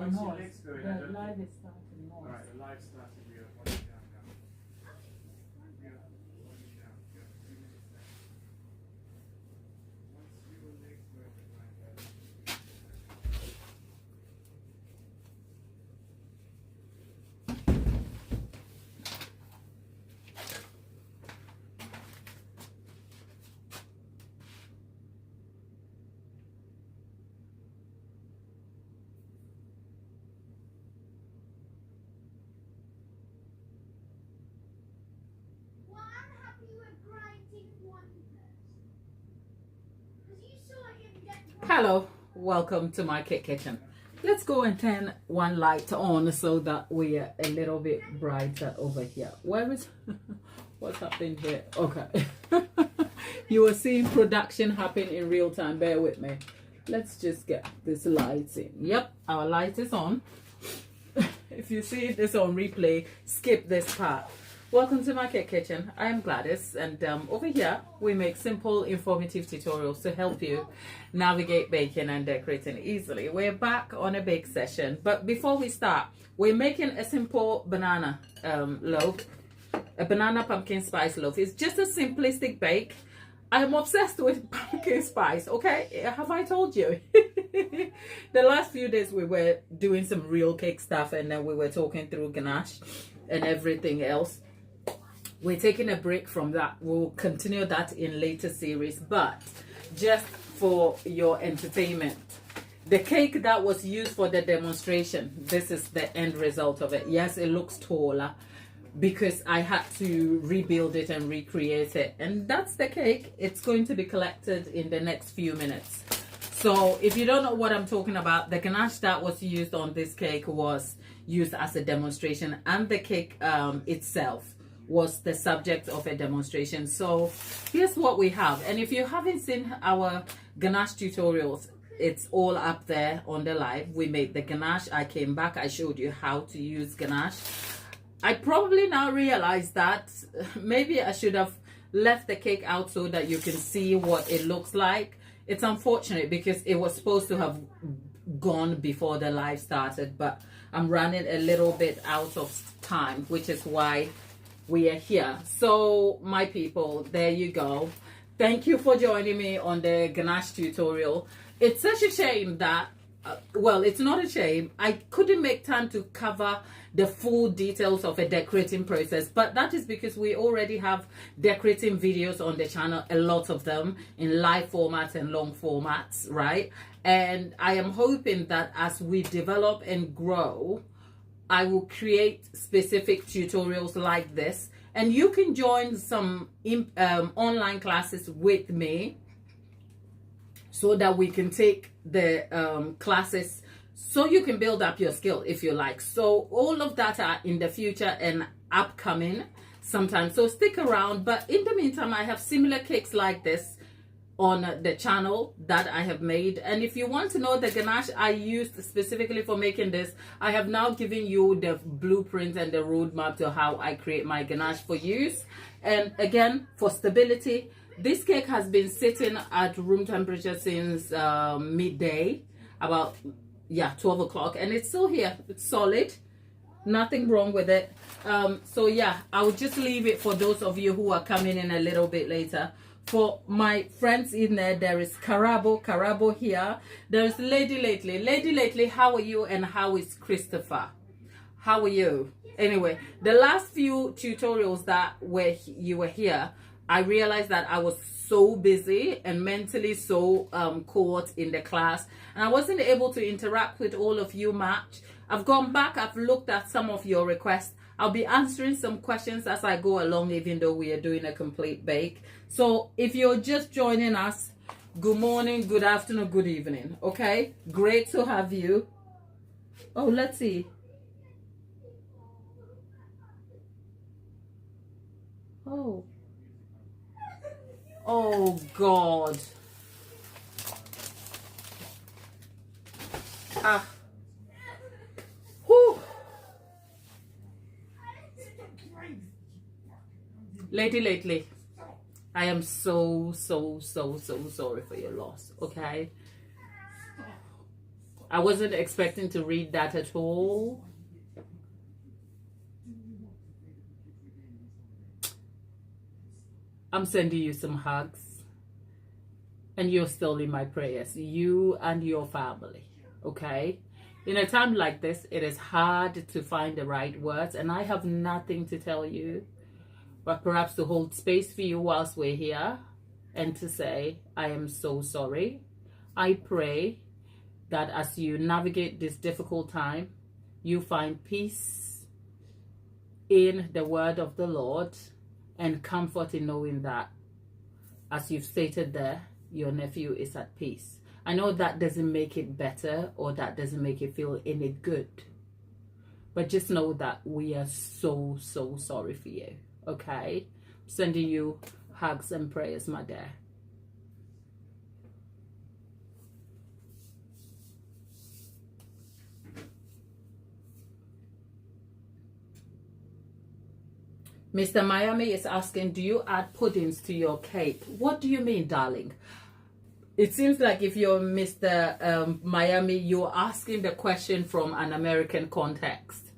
Once your Noise. legs go in, The live is starting noise. Alright, the live started. We are one down now. We are one down. You have 3 minutes left. Once your legs go in, like that. Well, I'm happy with grinding one person. Because you saw him get one. Hello, welcome to my cake kitchen. Let's go and turn one light on so that we are a little bit brighter over here. Where is what's happening here? Okay. You are seeing production happen in real time. Bear with me. Let's just get this light in. Yep, our light is on. If you see this on replay, skip this part. Welcome to my cake kitchen. I am Gladys, and over here we make simple, informative tutorials to help you navigate baking and decorating easily. We're back on a bake session, but before we start, we're making a simple banana loaf, a banana pumpkin spice loaf. It's just a simplistic bake. I am obsessed with pumpkin spice, okay? Have I told you? The last few days we were doing some real cake stuff, and then we were talking through ganache and everything else. We're taking a break from that. We'll continue that in later series, but just for your entertainment, the cake that was used for the demonstration, this is the end result of it. Yes, it looks taller because I had to rebuild it and recreate it, and that's the cake. It's going to be collected in the next few minutes. So if you don't know what I'm talking about, the ganache that was used on this cake was used as a demonstration, and the cake itself was the subject of a demonstration. So here's what we have, and if you haven't seen our ganache tutorials, it's all up there on the live. We made the ganache. I came back, I showed you how to use ganache. I probably now realize that maybe I should have left the cake out so that you can see what it looks like. It's unfortunate because it was supposed to have gone before the live started, but I'm running a little bit out of time, which is why we are here. So my people, there you go. Thank you for joining me on the ganache tutorial. It's such a shame that well, it's not a shame, I couldn't make time to cover the full details of a decorating process, but that is because we already have decorating videos on the channel, a lot of them in live formats and long formats, right? And I am hoping that as we develop and grow, I will create specific tutorials like this, and you can join some online classes with me so that we can take the classes so you can build up your skill if you like. So all of that are in the future and upcoming sometime, so stick around. But in the meantime, I have similar cakes like this on the channel that I have made, and if you want to know the ganache I used specifically for making this, I have now given you the blueprint and the roadmap to how I create my ganache for use. And again, for stability, this cake has been sitting at room temperature since midday, about 12 o'clock, and it's still here. It's solid, nothing wrong with it. So yeah, I'll just leave it for those of you who are coming in a little bit later. For my friends in there is Karabo here. There's Lady Lately, how are you, and how is Christopher? How are you? Anyway, the last few tutorials that you were here, I realized that I was so busy and mentally so caught in the class, and I wasn't able to interact with all of you much. I've gone back, I've looked at some of your requests. I'll be answering some questions as I go along, even though we are doing a complete bake. So if you're just joining us, good morning, good afternoon, good evening. Okay, great to have you. Oh, let's see. Oh God. Whew. Lady Lately, I am so sorry for your loss, okay? I wasn't expecting to read that at all. I'm sending you some hugs. And you're still in my prayers. You and your family. Okay? In a time like this, it is hard to find the right words. And I have nothing to tell you. But perhaps to hold space for you whilst we're here. And to say, I am so sorry. I pray that as you navigate this difficult time, you find peace in the word of the Lord and comfort in knowing that, as you've stated there, your nephew is at peace. I know that doesn't make it better or that doesn't make it feel any good. But just know that we are so, so sorry for you. Okay? Sending you hugs and prayers, my dear. Mr. Miami is asking, do you add puddings to your cake? What do you mean, darling? It seems like if you're Mr. Miami, you're asking the question from an American context.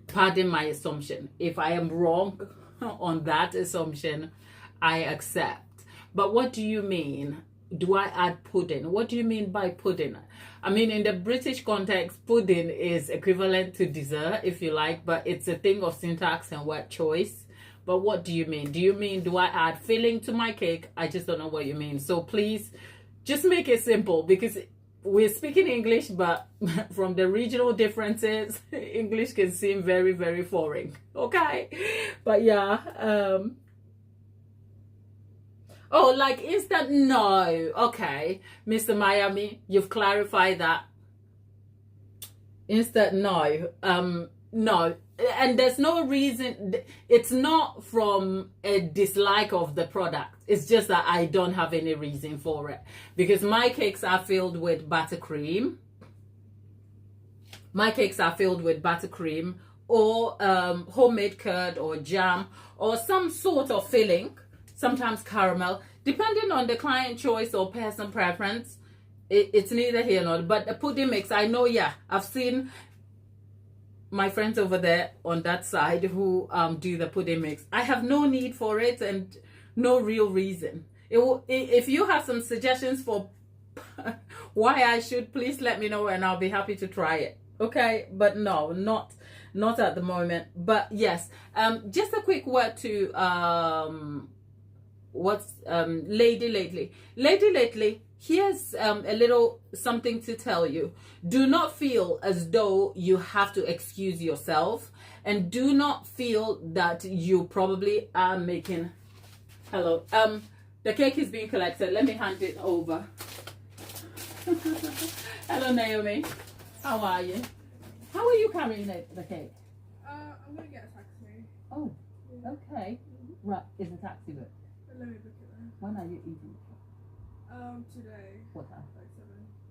Pardon my assumption. If I am wrong on that assumption, I accept. But what do you mean? Do I add pudding? What do you mean by pudding? I mean, in the British context, pudding is equivalent to dessert, if you like, but it's a thing of syntax and word choice. But what do you mean? Do you mean, do I add filling to my cake? I just don't know what you mean. So please, just make it simple, because we're speaking English, but from the regional differences, English can seem very, very foreign. Okay? But yeah, oh, like instant? No. Okay. Mr. Miami, you've clarified that. Instant? No. No. And there's no reason. It's not from a dislike of the product. It's just that I don't have any reason for it. Because my cakes are filled with buttercream. My cakes are filled with buttercream or homemade curd or jam or some sort of filling. Sometimes caramel, depending on the client choice or person preference. It's neither here nor there. But the pudding mix, I know, yeah, I've seen my friends over there on that side who do the pudding mix. I have no need for it and no real reason. If you have some suggestions for why I should, please let me know and I'll be happy to try it. Okay, but no, not at the moment. But yes, just a quick word to what's Lady Lately, here's a little something to tell you. Do not feel as though you have to excuse yourself, and do not feel that you probably are making hello the cake is being collected. Let me hand it over. Hello, Naomi, how are you? How are you carrying the cake? I'm gonna get a taxi. Oh, okay. Right, is the taxi booked? Let me book it then. When are you eating? Today. What time? Like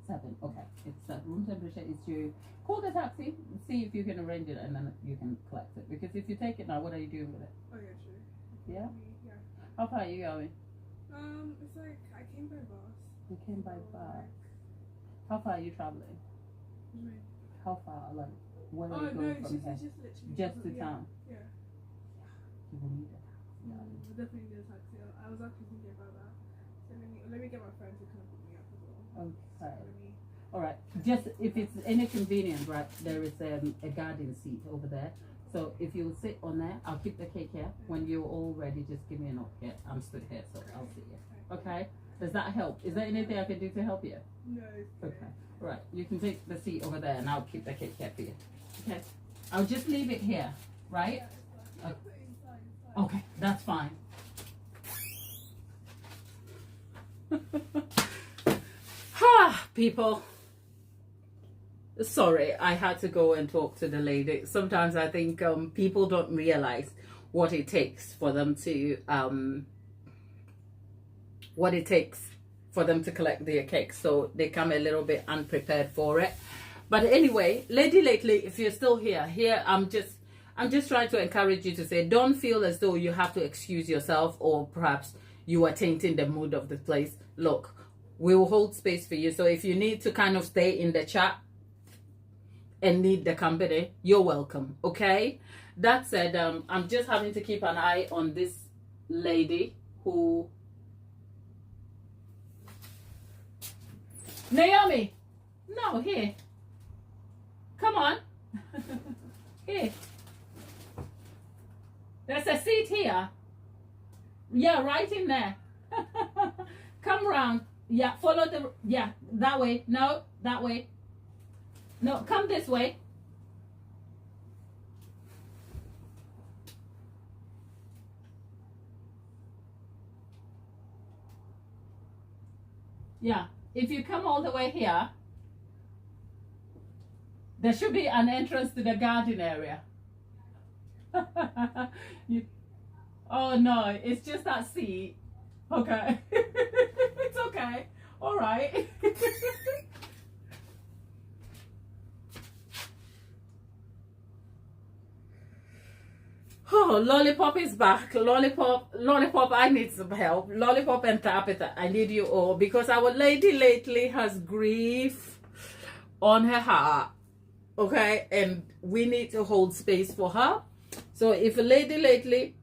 7. Okay. It's room temperature is due. Call the taxi. See if you can arrange it, and then you can collect it. Because if you take it now, what are you doing with it? 7. Oh yeah, true. Yeah. Yeah. How far are you going? It's like I came by bus. You came by bus. How far are you traveling? What do you mean? How far? Like, where are Oh you no, going it's from just, here? it's just literally Just to yeah. town. Yeah. You will need a taxi. I definitely need a taxi. I was actually thinking about that. So let me get my friend to come pick me up as well. Okay. All right. Just if it's inconvenient, right? There is a garden seat over there. So if you'll sit on there, I'll keep the cake here. When you're all ready, just give me a knock. Yeah, I'm stood here, so I'll sit here. Okay. Does that help? Is there anything I can do to help you? No. Okay. All right. You can take the seat over there, and I'll keep the cake here for you. Okay. I'll just leave it here, right? Yeah, it's fine. Put it inside. Okay, that's fine. People, sorry, I had to go and talk to the lady. Sometimes I think people don't realize what it takes for them to collect their cake, so they come a little bit unprepared for it. But anyway, Lady Lately, if you're still here, I'm just trying to encourage you to say, don't feel as though you have to excuse yourself or perhaps you are tainting the mood of the place. Look, we will hold space for you. So if you need to kind of stay in the chat, and need the company, you're welcome. Okay, that said, I'm just having to keep an eye on this lady who, Naomi, no, here, come on. Here, there's a seat here. Yeah, right in there. Come round. Yeah, follow the, yeah, that way. No, that way. No, come this way. Yeah, if you come all the way here, there should be an entrance to the garden area. Oh no, it's just that seat. Okay. It's okay. All right. Oh, Lollipop is back. Lollipop, I need some help. Lollipop and Tabitha, I need you all, because our lady lately has grief on her heart. Okay, and we need to hold space for her. So if a lady lately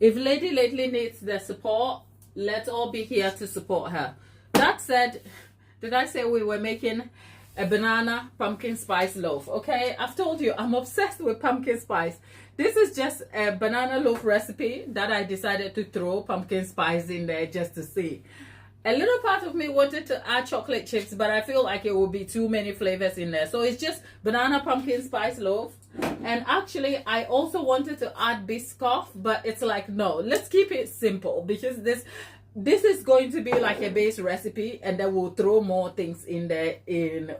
needs the support, let's all be here to support her. That said, did I say we were making a banana pumpkin spice loaf? Okay, I've told you I'm obsessed with pumpkin spice. This is just a banana loaf recipe that I decided to throw pumpkin spice in there just to see. A little part of me wanted to add chocolate chips, but I feel like it will be too many flavors in there. So it's just banana pumpkin spice loaf. And actually, I also wanted to add biscoff, but it's like, no, let's keep it simple, because this is going to be like a base recipe, and then we'll throw more things in there in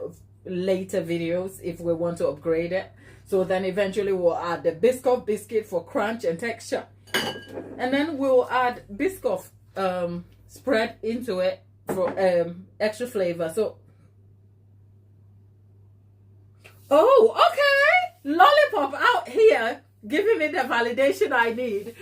later videos if we want to upgrade it. So then eventually we'll add the biscoff biscuit for crunch and texture. And then we'll add biscoff spread into it for extra flavor. So, oh, okay, Lollipop out here giving me the validation I need.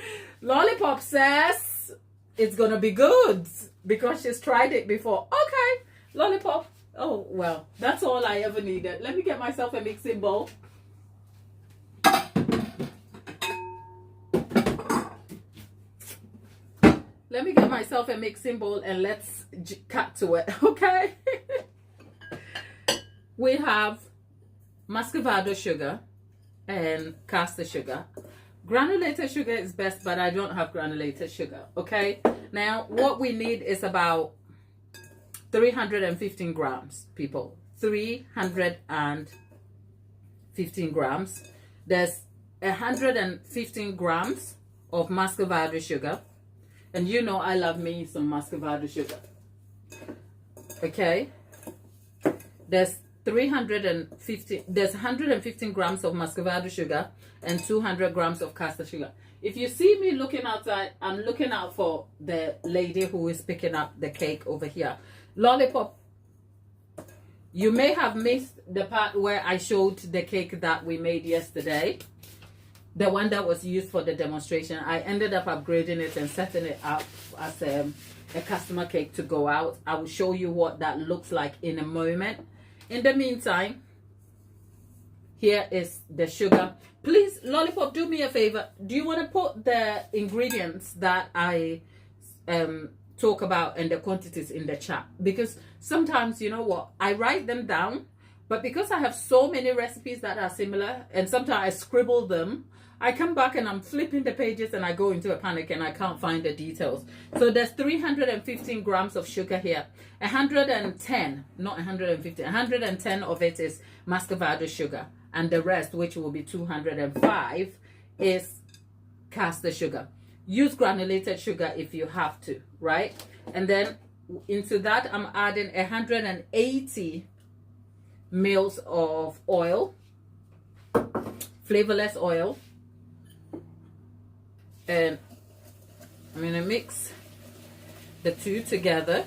Lollipop says it's gonna be good because she's tried it before. Okay, Lollipop. Oh well, that's all I ever needed. Let me get myself a mixing bowl. Let me get myself a mixing bowl and let's cut to it, okay? We have muscavado sugar and caster sugar. Granulated sugar is best, but I don't have granulated sugar, okay? Now, what we need is about 315 grams, people. 315 grams. There's 115 grams of muscavado sugar. And you know I love me some muscavado sugar. Okay. There's 115 grams of muscavado sugar and 200 grams of caster sugar. If you see me looking outside, I'm looking out for the lady who is picking up the cake over here. Lollipop, you may have missed the part where I showed the cake that we made yesterday. The one that was used for the demonstration. I ended up upgrading it and setting it up as a customer cake to go out. I will show you what that looks like in a moment. In the meantime, here is the sugar. Please, Lollipop, do me a favor. Do you want to put the ingredients that I talk about and the quantities in the chat? Because sometimes, you know what, I write them down, but because I have so many recipes that are similar, and sometimes I scribble them, I come back and I'm flipping the pages and I go into a panic and I can't find the details. So there's 315 grams of sugar here. 110, not 150, 110 of it is muscovado sugar. And the rest, which will be 205, is caster sugar. Use granulated sugar if you have to, right? And then into that, I'm adding 180 mils of oil, flavorless oil. And I'm going to mix the two together.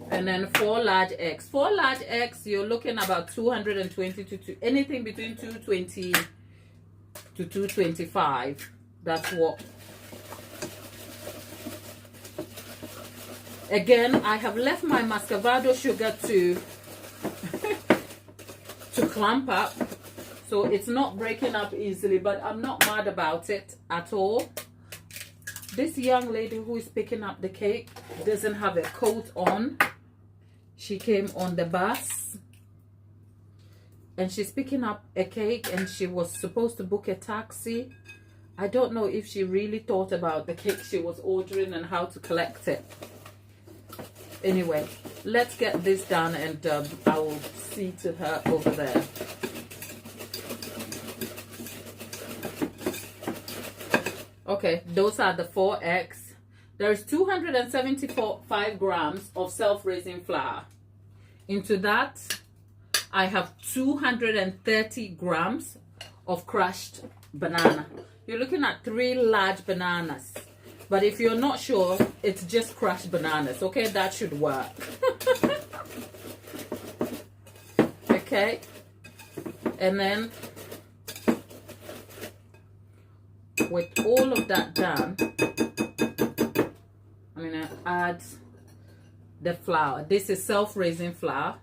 And then 4 large eggs. 4 large eggs, you're looking about 220 to anything between 220 to 225. That's what Again, I have left my muscovado sugar to clamp up, so it's not breaking up easily, but I'm not mad about it at all. This young lady who is picking up the cake doesn't have a coat on. She came on the bus and she's picking up a cake, and she was supposed to book a taxi. I don't know if she really thought about the cake she was ordering and how to collect it. Anyway, let's get this done, and I will see to her over there. Okay, those are the 4 eggs. There's 275 grams of self-raising flour. Into that, I have 230 grams of crushed banana. You're looking at 3 large bananas. But if you're not sure, it's just crushed bananas. Okay, that should work. Okay. And then, with all of that done, I'm going to add the flour. This is self-raising flour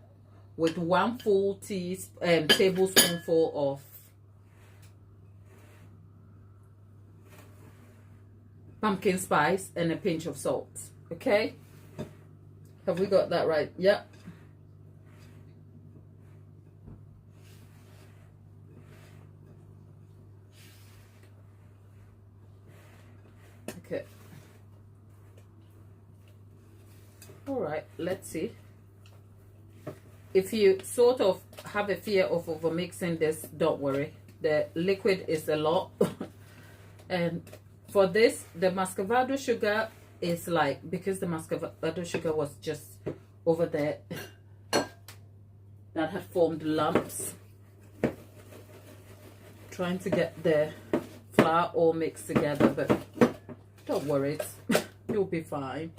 with 1 full tablespoonful of pumpkin spice and a pinch of salt. Okay, have we got that right? Yep. Okay, all right, let's see. If you sort of have a fear of over mixing this, don't worry, the liquid is a lot. And for this, the muscovado sugar is like, because the muscovado sugar was just over there that had formed lumps, trying to get the flour all mixed together, but don't worry, you'll be fine.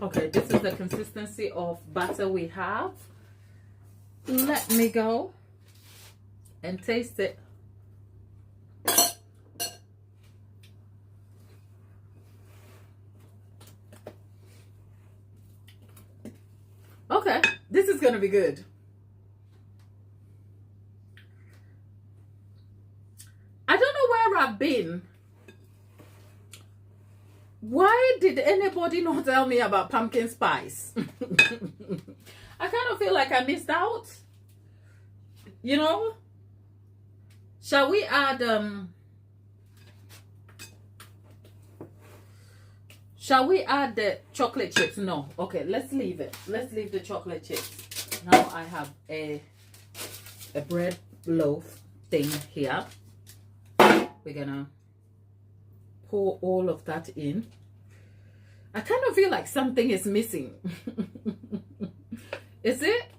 Okay, this is the consistency of butter we have. Let me go and taste it. Okay, this is gonna be good. I don't know where I've been. Why did anybody not tell me about pumpkin spice? I kind of feel like I missed out. You know? Shall we add the chocolate chips? No. Okay, let's leave it. Let's leave the chocolate chips. Now I have a bread loaf thing here. We're gonna pour all of that in. I kind of feel like something is missing. Is it?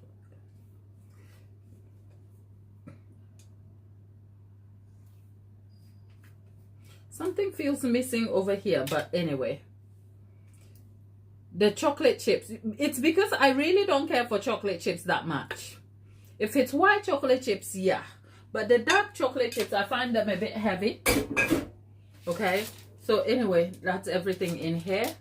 Something feels missing over here, but anyway. The chocolate chips, it's because I really don't care for chocolate chips that much. If it's white chocolate chips, yeah. But the dark chocolate chips, I find them a bit heavy. Okay, so anyway, that's everything in here.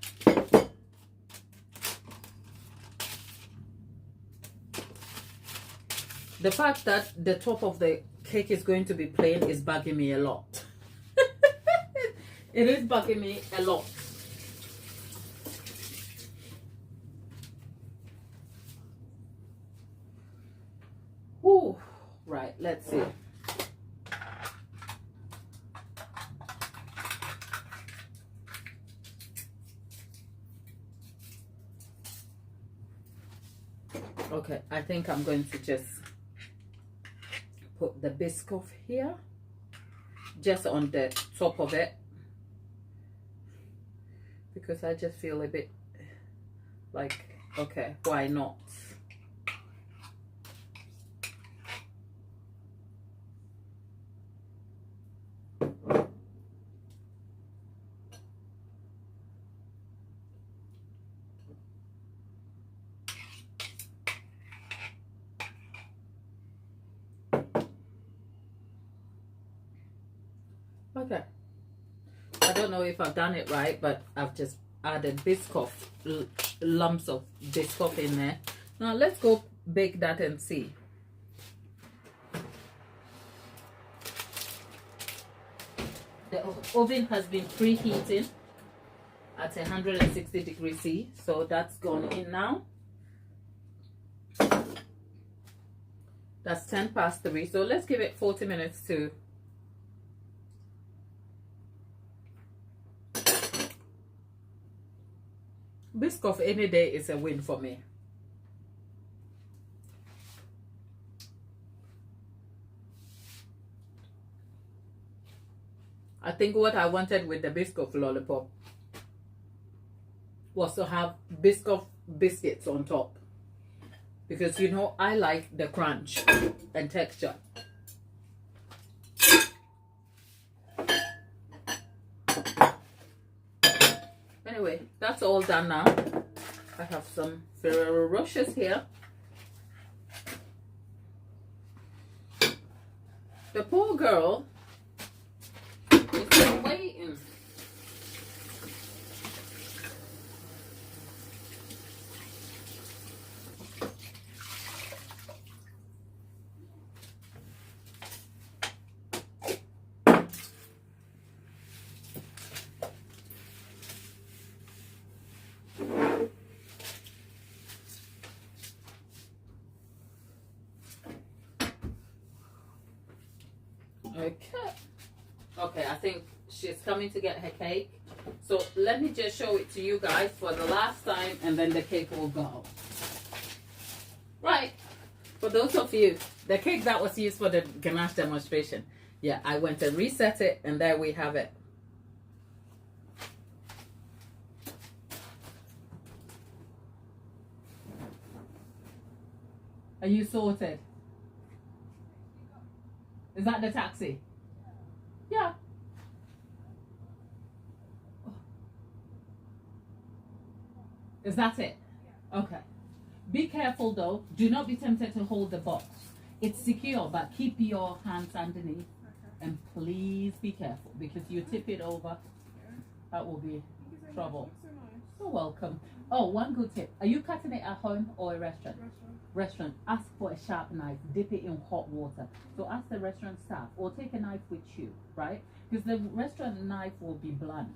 The fact that the top of the cake is going to be plain is bugging me a lot. It is bugging me a lot. Ooh, right, let's see. Okay, I think I'm going to just put the biscoff here, just on the top of it, because I just feel a bit like, okay, why not? Okay, I don't know if I've done it right, but I've just added biscoff, lumps of biscoff in there. Now let's go bake that and see. The oven has been preheating at 160 degrees C, so that's gone in now. That's 10 past 3, so let's give it 40 minutes to biscoff. Any day is a win for me. I think what I wanted with the biscoff lollipop was to have biscoff biscuits on top, because you know I like the crunch and texture. Anyway, that's all done now. I have some Ferrero Rochers here. The poor girl is still waiting. Okay, I think she's coming to get her cake. So let me just show it to you guys for the last time, and then the cake will go. Right, for those of you, the cake that was used for the ganache demonstration, yeah, I went and reset it, and there we have it. Are you sorted? Is that the taxi? Yeah. Is that it? Okay. Be careful though. Do not be tempted to hold the box. It's secure, but keep your hands underneath. And please be careful, because you tip it over, that will be trouble. You're welcome. Oh, one good tip. Are you cutting it at home or a restaurant? Restaurant. Ask for a sharp knife. Dip it in hot water. So ask the restaurant staff, or take a knife with you, right? Because the restaurant knife will be blunt.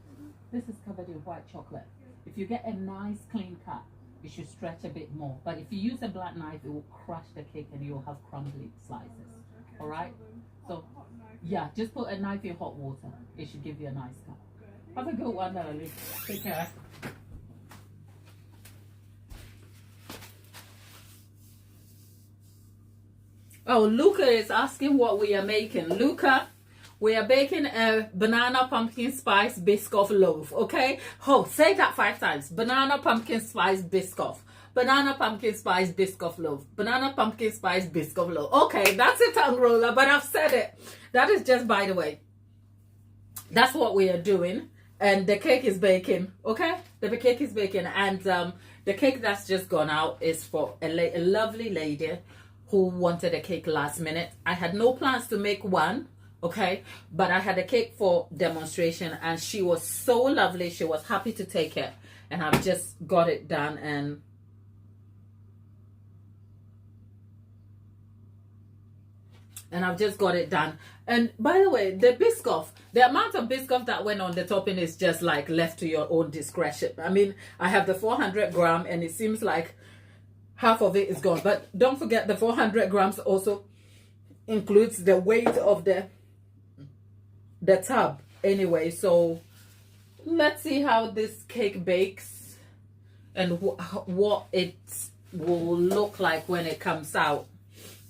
This is covered in white chocolate. If you get a nice clean cut, you should stretch a bit more. But if you use a blunt knife, it will crush the cake and you'll have crumbly slices. All right? So, yeah, just put a knife in hot water. It should give you a nice cut. Have a good one, darling. Take care. Oh, Luca is asking what we are making. Luca, we are baking a banana pumpkin spice biscoff loaf, okay? Oh, say that 5 times. Banana pumpkin spice biscoff. Banana pumpkin spice biscoff loaf. Banana pumpkin spice biscoff loaf. Okay, that's a tongue roller, but I've said it. That is just by the way. That's what we are doing. And the cake is baking, okay? The cake is baking. And the cake that's just gone out is for a lovely lady who wanted a cake last minute. I had no plans to make one, okay, but I had a cake for demonstration, and she was so lovely. She was happy to take it, and I've just got it done. And I've just got it done. And by the way, the biscoff, the amount of biscoff that went on the topping is just like left to your own discretion. I mean, I have the 400 gram, and it seems like half of it is gone. But don't forget, the 400 grams also includes the weight of the tub anyway. So let's see how this cake bakes and what it will look like when it comes out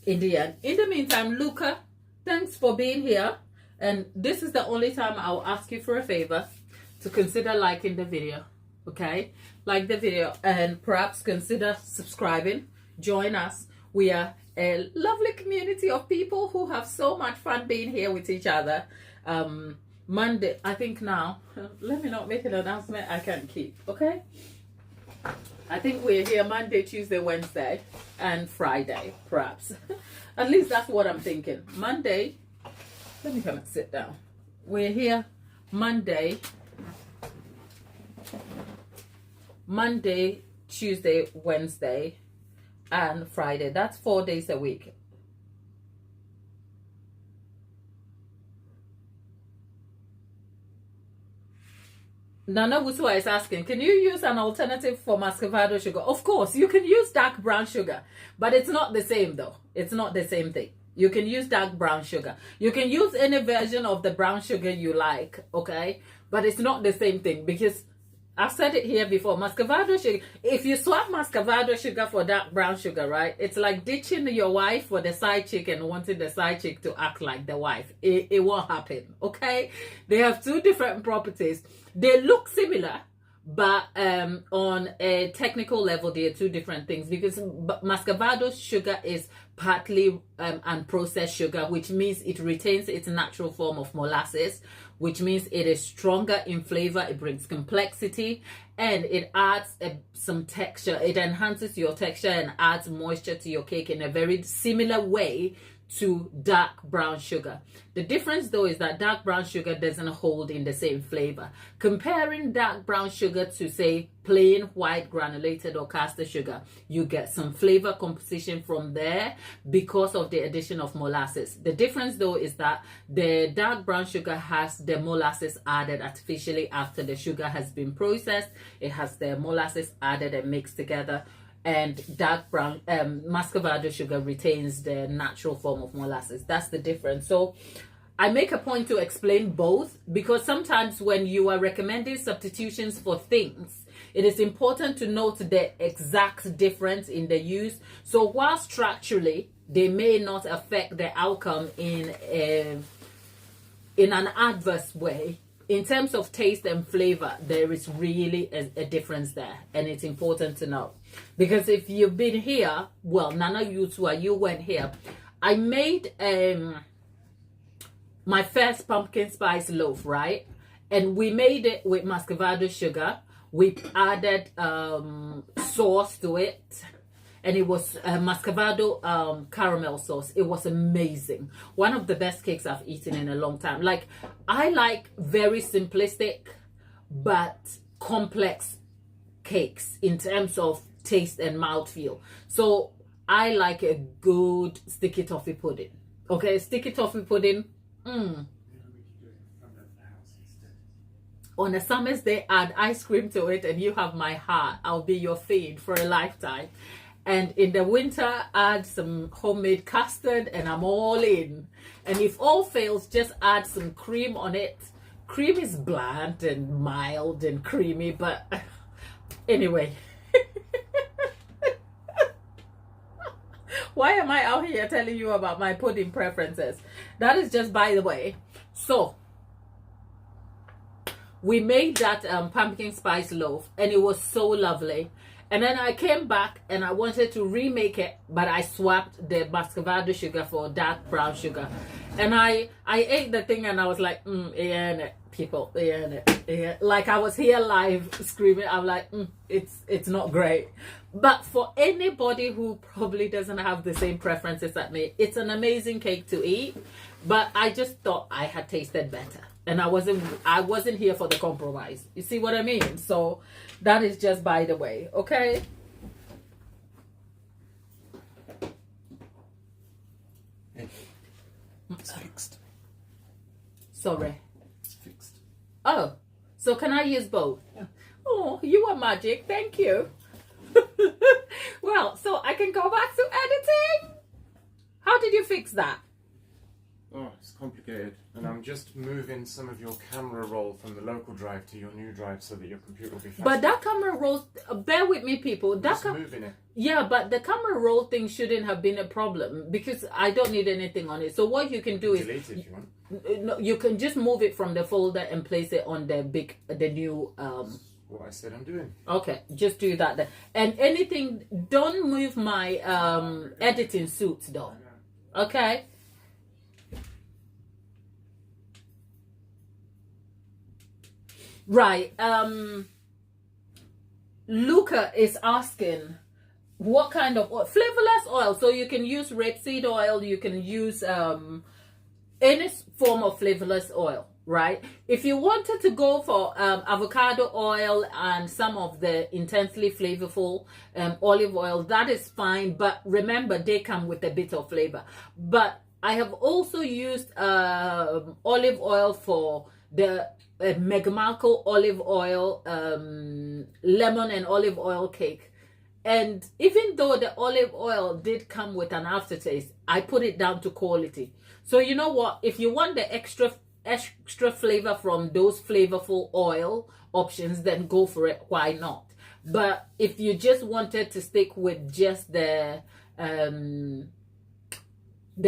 in the end. In the meantime, Luca, thanks for being here. And this is the only time I'll ask you for a favor, to consider liking the video. Okay, like the video, and perhaps consider subscribing. Join us. We are a lovely community of people who have so much fun being here with each other. Monday, I think now, let me not make an announcement I can't keep, okay? I think we're here Monday, Tuesday, Wednesday, and Friday, perhaps. At least that's what I'm thinking. Monday, let me come and sit down. We're here Monday, Tuesday, Wednesday, and Friday. That's 4 days a week. Nana Wusua is asking, can you use an alternative for muscovado sugar? Of course, you can use dark brown sugar, but it's not the same though. It's not the same thing. You can use dark brown sugar. You can use any version of the brown sugar you like, okay? But it's not the same thing because I've said it here before. Muscovado sugar, if you swap muscovado sugar for dark brown sugar, right? It's like ditching your wife for the side chick and wanting the side chick to act like the wife. It won't happen, okay? They have two different properties. They look similar, but on a technical level, they are two different things because muscovado sugar is partly unprocessed sugar, which means it retains its natural form of molasses, which means it is stronger in flavor, it brings complexity, and it adds some texture. It enhances your texture and adds moisture to your cake in a very similar way to dark brown sugar. The difference though is that dark brown sugar doesn't hold in the same flavor. Comparing dark brown sugar to say plain white granulated or caster sugar, you get some flavor composition from there because of the addition of molasses. The difference though is that the dark brown sugar has the molasses added artificially after the sugar has been processed. It has the molasses added and mixed together. And dark brown muscovado sugar retains the natural form of molasses. That's the difference. So I make a point to explain both because sometimes when you are recommending substitutions for things, it is important to note the exact difference in the use. So while structurally they may not affect the outcome in an adverse way, in terms of taste and flavor, there is really a difference there, and it's important to know. Because if you've been here, well, Nana Yutua, you went here. I made my first pumpkin spice loaf, right? And we made it with muscovado sugar. We added sauce to it. And it was muscovado caramel sauce. It was amazing. One of the best cakes I've eaten in a long time. Like, I like very simplistic but complex cakes in terms of taste and mouthfeel. So I like a good sticky toffee pudding. Okay, sticky toffee pudding. On a summer's day, add ice cream to it and you have my heart. I'll be your fiend for a lifetime. And in the winter, add some homemade custard and I'm all in. And if all fails, just add some cream on it. Cream is bland and mild and creamy, but anyway. Why am I out here telling you about my pudding preferences? That is just by the way. So, we made that pumpkin spice loaf and it was so lovely. And then I came back and I wanted to remake it, but I swapped the muscovado sugar for dark brown sugar. And I ate the thing and I was like, people, like I was here live screaming. I'm like, it's not great. But for anybody who probably doesn't have the same preferences as me, it's an amazing cake to eat. But I just thought I had tasted better. And I wasn't here for the compromise. You see what I mean? So that is just by the way, okay? It's fixed. Sorry. It's fixed. Oh, so can I use both? Yeah. Oh, you are magic. Thank you. Well, so I can go back to editing? How did you fix that? Oh, it's complicated. And I'm just moving some of your camera roll from the local drive to your new drive so that your computer will be faster. But that camera roll, bear with me people. Just moving it. Yeah, but the camera roll thing shouldn't have been a problem because I don't need anything on it. So what you can do Delete it if you want. No, you can just move it from the folder and place it on the new What I said I'm doing. Okay, just do that then. And anything, don't move my editing suits though. Okay? Right. Luca is asking what kind of oil? Flavorless oil. So you can use rapeseed oil, you can use any form of flavorless oil, right? If you wanted to go for avocado oil and some of the intensely flavorful olive oil, that is fine, but remember they come with a bit of flavor. But I have also used olive oil for the Megamaco olive oil, lemon and olive oil cake. And even though the olive oil did come with an aftertaste, I put it down to quality. So you know what? If you want the extra flavor from those flavorful oil options, then go for it. Why not? But if you just wanted to stick with just the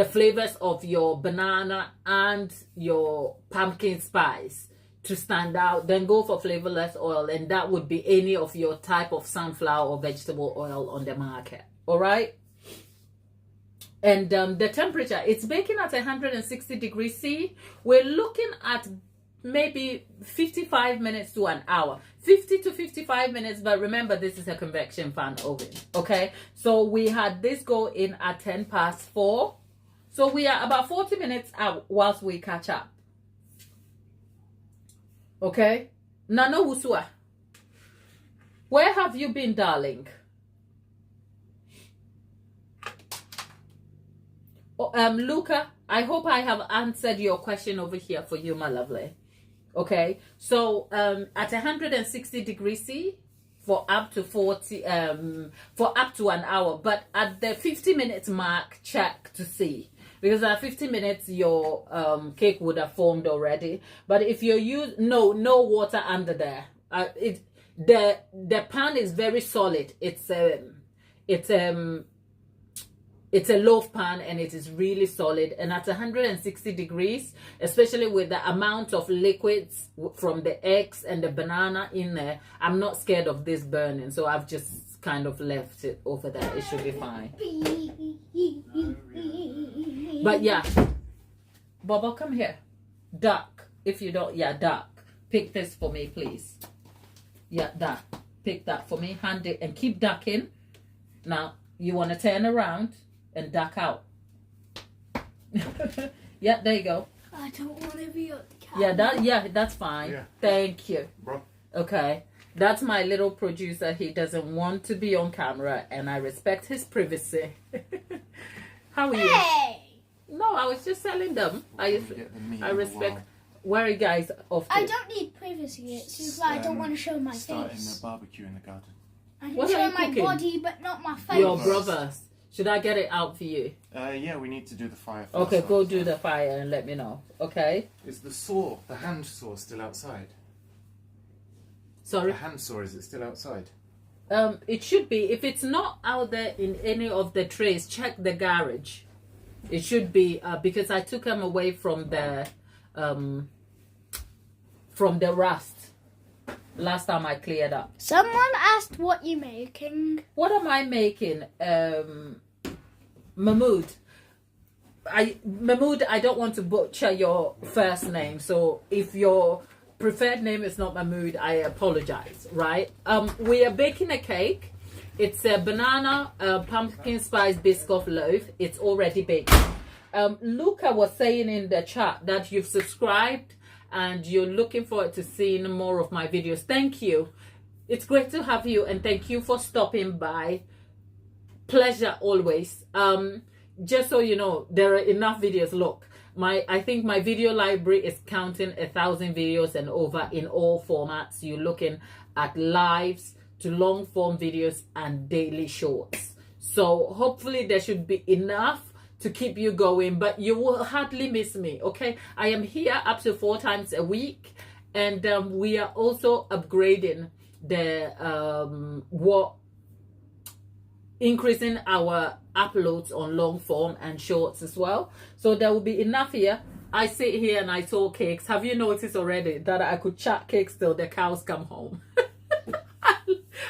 flavors of your banana and your pumpkin spice to stand out, then go for flavorless oil, and that would be any of your type of sunflower or vegetable oil on the market. All right. And the temperature, it's baking at 160 degrees C. We're looking at maybe 55 minutes to an hour, 50 to 55 minutes. But remember, this is a convection fan oven. Okay, so we had this go in at 4:10. So we are about 40 minutes out whilst we catch up. Okay, Nano Wusua, where have you been, darling? Luca, I hope I have answered your question over here for you, my lovely. Okay, so at 160 degrees C for up to 40 for up to an hour, but at the 50 minutes mark, check to see, because at 50 minutes your cake would have formed already. But if you use no water under there, the pan is very solid. It's a loaf pan, and it is really solid. And at 160 degrees, especially with the amount of liquids from the eggs and the banana in there, I'm not scared of this burning. So I've just kind of left it over there. It should be fine. But yeah, Bobo, come here. Duck. If you don't, yeah, duck. Pick this for me, please. Yeah, duck. Pick that for me. Hand it and keep ducking. Now, you want to turn around and duck out. Yeah, there you go. I don't want to be on the camera. Yeah, that's fine. Yeah. Thank you. Bro. Okay. That's my little producer. He doesn't want to be on camera, and I respect his privacy. How are you? Hey! No, I was just selling them. I respect. Where are you guys off to? I don't need privacy. It's just I don't want to show my starting face. a barbecue in the garden. I can What show are you my cooking? body, but not my face. Your brothers. Should I get it out for you? Yeah, we need to do the fire first. Okay, go do the fire and let me know. Okay. Is the hand saw still outside? Sorry. The hand saw, is it still outside? It should be. If it's not out there in any of the trays, check the garage. It should be because I took them away from the rust last time I cleared up. Someone asked what you're making. What am I making? Mahmood. Mahmood, I don't want to butcher your first name, so if your preferred name is not Mahmood, I apologize, right? We are baking a cake. It's a banana pumpkin spice biscoff loaf. It's already baked. Luca was saying in the chat that you've subscribed and you're looking forward to seeing more of my videos. Thank you. It's great to have you, and thank you for stopping by. Pleasure always. Just so you know, there are enough videos. Look, I think my video library is counting 1,000 videos and over in all formats. You're looking at lives to long form videos and daily shorts. So hopefully there should be enough to keep you going, but you will hardly miss me. Okay, I am here up to 4 times a week, and we are also upgrading the increasing our uploads on long form and shorts as well. So there will be enough here. I sit here and I talk cakes. Have you noticed already that I could chat cakes till the cows come home?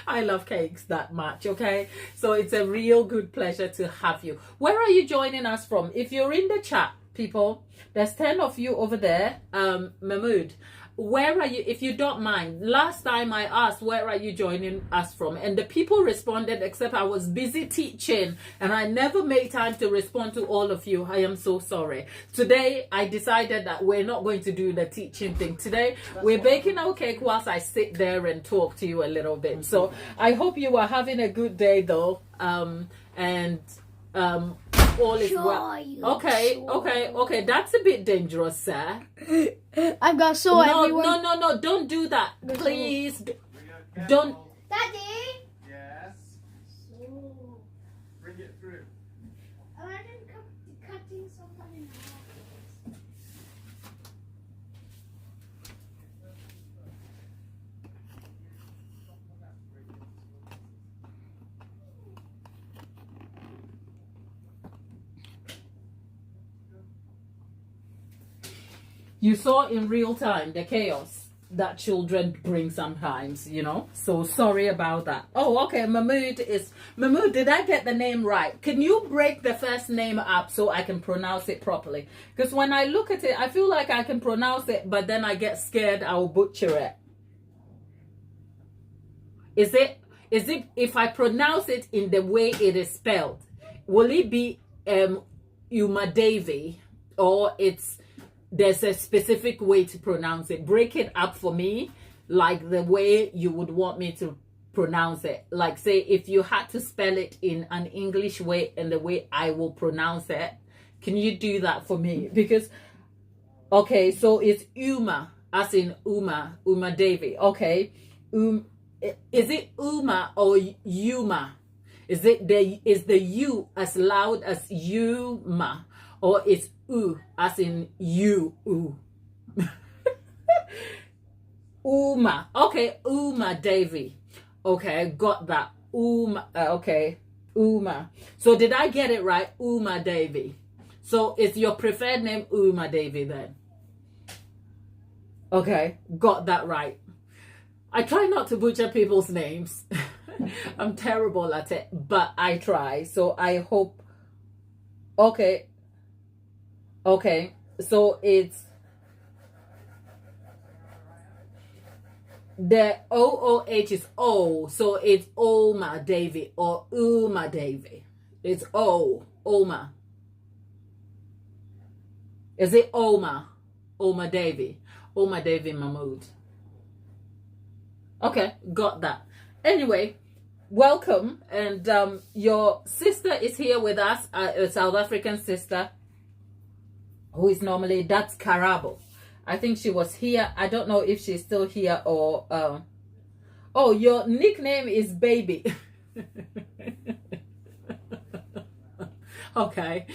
I love cakes that much, okay? So it's a real good pleasure to have you. Where are you joining us from? If you're in the chat, people, there's 10 of you over there. Mahmood, where are you, if you don't mind? Last time I asked, where are you joining us from? And the people responded, except I was busy teaching and I never made time to respond to all of you. I am so sorry. Today, I decided that we're not going to do the teaching thing. Today, we're baking our cake whilst I sit there and talk to you a little bit. So I hope you are having a good day though. All is well. Okay. That's a bit dangerous, sir. I've got so everywhere. No. Don't do that. Please. Don't. Daddy. Yes. So, Bring it through. imagine cutting something in half. You saw in real time the chaos that children bring sometimes, you know. So sorry about that. Oh, okay. Mahmood, did I get the name right? Can you break the first name up so I can pronounce it properly? Because when I look at it, I feel like I can pronounce it, but then I get scared I'll butcher it. Is it if I pronounce it in the way it is spelled, will it be Umadevi, or there's a specific way to pronounce it? Break it up for me, like the way you would want me to pronounce it. Like, say, if you had to spell it in an English way and the way I will pronounce it, can you do that for me? Because, okay, so it's Uma, as in Uma Devi. Okay, is it Uma or Yuma? Is the U as loud as Yuma, or is U as in you? Uma. Okay, Uma Devi. Okay, got that. Okay, Uma. So did I get it right? Uma Devi. So is your preferred name Uma Devi then? Okay, got that right. I try not to butcher people's names. I'm terrible at it, but I try. So I hope. Okay, so it's the OOH is O, so it's Oma Devi or Uma Devi. It's Oma. Is it Oma Devi? Oma Devi Mahmood. Okay, got that. Anyway, welcome, and your sister is here with us, a South African sister, who is normally, that's Karabo. I think she was here. I don't know if she's still here or... oh, your nickname is Baby. Okay.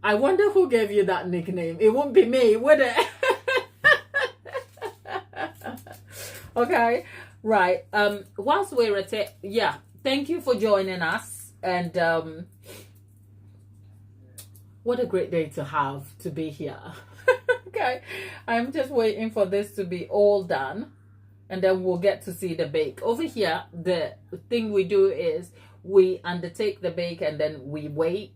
I wonder who gave you that nickname. It won't be me, would it? Okay. Right. Whilst we're at it, yeah. Thank you for joining us. And... what a great day to have to be here. Okay, I'm just waiting for this to be all done, and then we'll get to see the bake. Over here, the thing we do is we undertake the bake and then we wait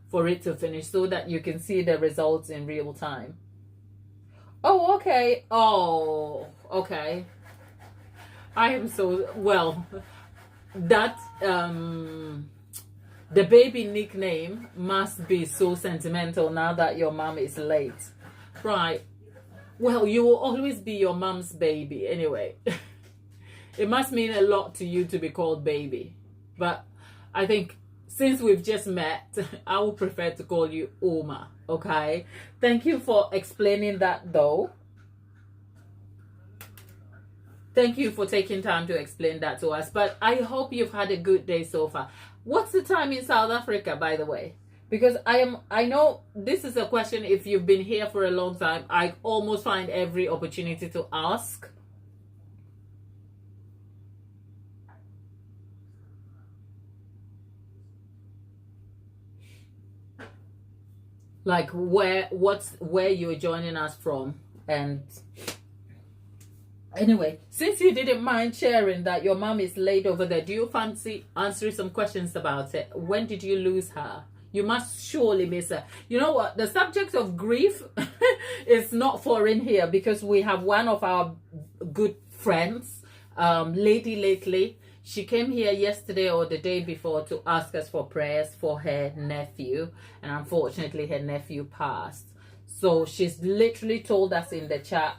for it to finish so that you can see the results in real time. Oh, okay. Oh, okay. I am so, well, that the baby nickname must be so sentimental now that your mom is late. Right. Well, you will always be your mom's baby anyway. It must mean a lot to you to be called baby. But I think since we've just met, I would prefer to call you Uma. Okay? Thank you for explaining that though. Thank you for taking time to explain that to us. But I hope you've had a good day so far. What's the time in South Africa, by the way? Because I know this is a question, if you've been here for a long time, I almost find every opportunity to ask. Like where you're joining us from. And anyway, since you didn't mind sharing that your mom is late over there, do you fancy answering some questions about it? When did you lose her? You must surely miss her. You know what? The subject of grief is not foreign here because we have one of our good friends, Lady Lately. She came here yesterday or the day before to ask us for prayers for her nephew. And unfortunately, her nephew passed. So she's literally told us in the chat.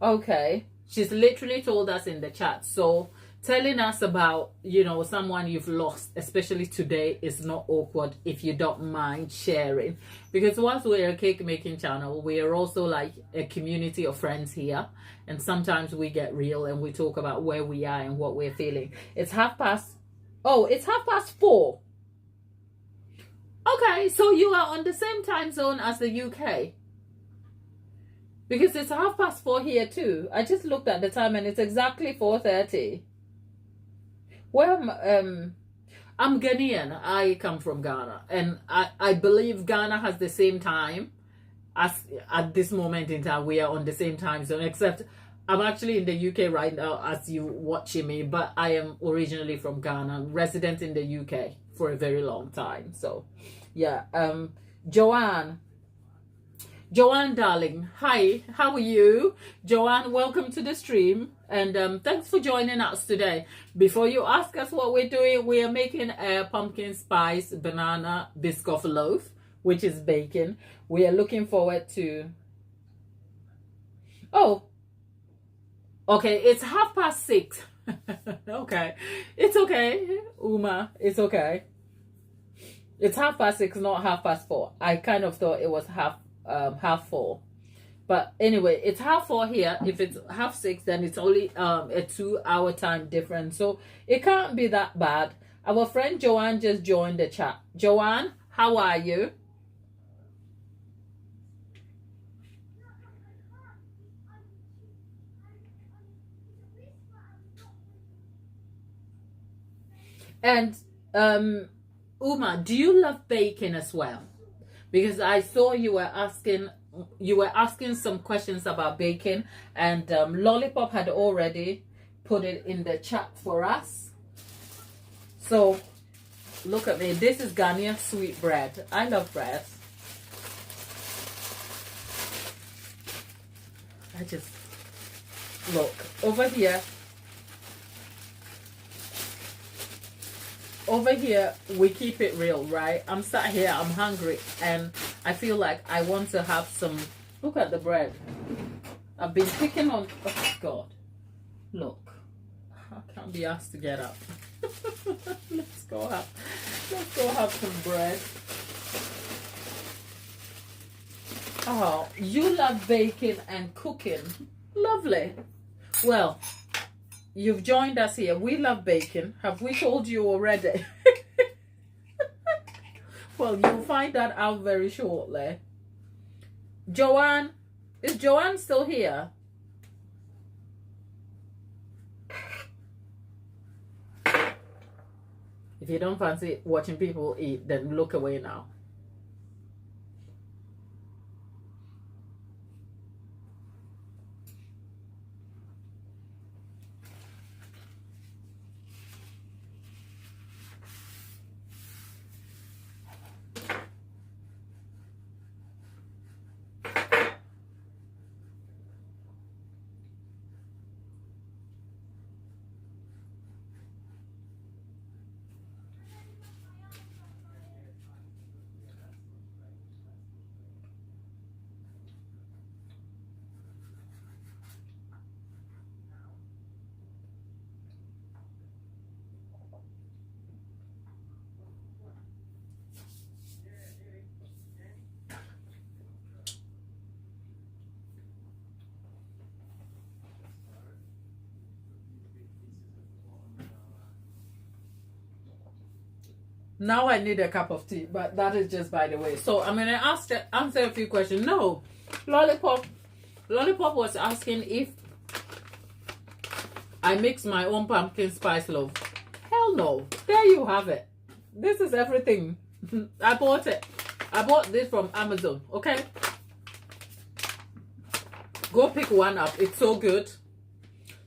Okay. She's literally told us in the chat. So telling us about, you know, someone you've lost, especially today, is not awkward if you don't mind sharing. Because whilst we're a cake making channel, we are also like a community of friends here. And sometimes we get real and we talk about where we are and what we're feeling. It's 4:30. Okay, so you are on the same time zone as the UK. Because it's 4:30 here too. I just looked at the time and it's exactly 4:30. Well, I'm Ghanaian. I come from Ghana. And I believe Ghana has the same time as at this moment in time. We are on the same time zone, except I'm actually in the UK right now as you watching me. But I am originally from Ghana, resident in the UK for a very long time. So, yeah. Joanne, darling, hi, how are you? Joanne, welcome to the stream, and thanks for joining us today. Before you ask us what we're doing, we are making a pumpkin spice banana biscoff loaf, which is baking. We are looking forward to... Oh, okay, it's 6:30. Okay, it's okay, Uma, it's okay. It's 6:30, not 4:30. I kind of thought it was 4:30, but anyway, it's 4:30 here. If it's 6:30, then it's only a 2-hour time difference, so it can't be that bad. Our friend Joanne just joined the chat. Joanne, how are you? And Uma, do you love baking as well? Because I saw you were asking some questions about baking, and Lollipop had already put it in the chat for us. So look at me. This is Ghanaian sweet bread. I love bread. I just look over here. Over here, we keep it real, right? I'm sat here, I'm hungry, and I feel like I want to have some... Look at the bread. I've been picking on... Oh, God. Look. I can't be asked to get up. Let's go have some bread. Oh, you love baking and cooking. Lovely. Well... You've joined us here. We love bacon. Have we told you already? Well, you'll find that out very shortly. Joanne, is Joanne still here? If you don't fancy watching people eat, then look away now. Now I need a cup of tea, but that is just by the way. So I'm going to answer a few questions. No, Lollipop was asking if I mix my own pumpkin spice loaf. Hell no. There you have it. This is everything. I bought it. I bought this from Amazon, okay? Go pick one up. It's so good.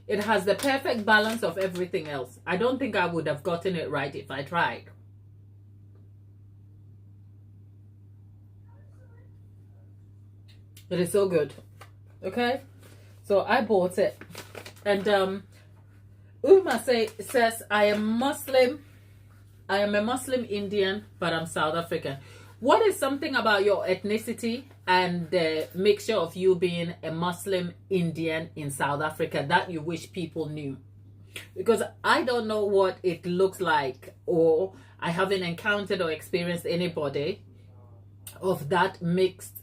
It has the perfect balance of everything else. I don't think I would have gotten it right if I tried. It is so good. Okay, so I bought it, and Uma says I am Muslim. I am a Muslim Indian, but I'm South African. What is something about your ethnicity and the mixture of you being a Muslim Indian in South Africa that you wish people knew? Because I don't know what it looks like, or I haven't encountered or experienced anybody of that mixed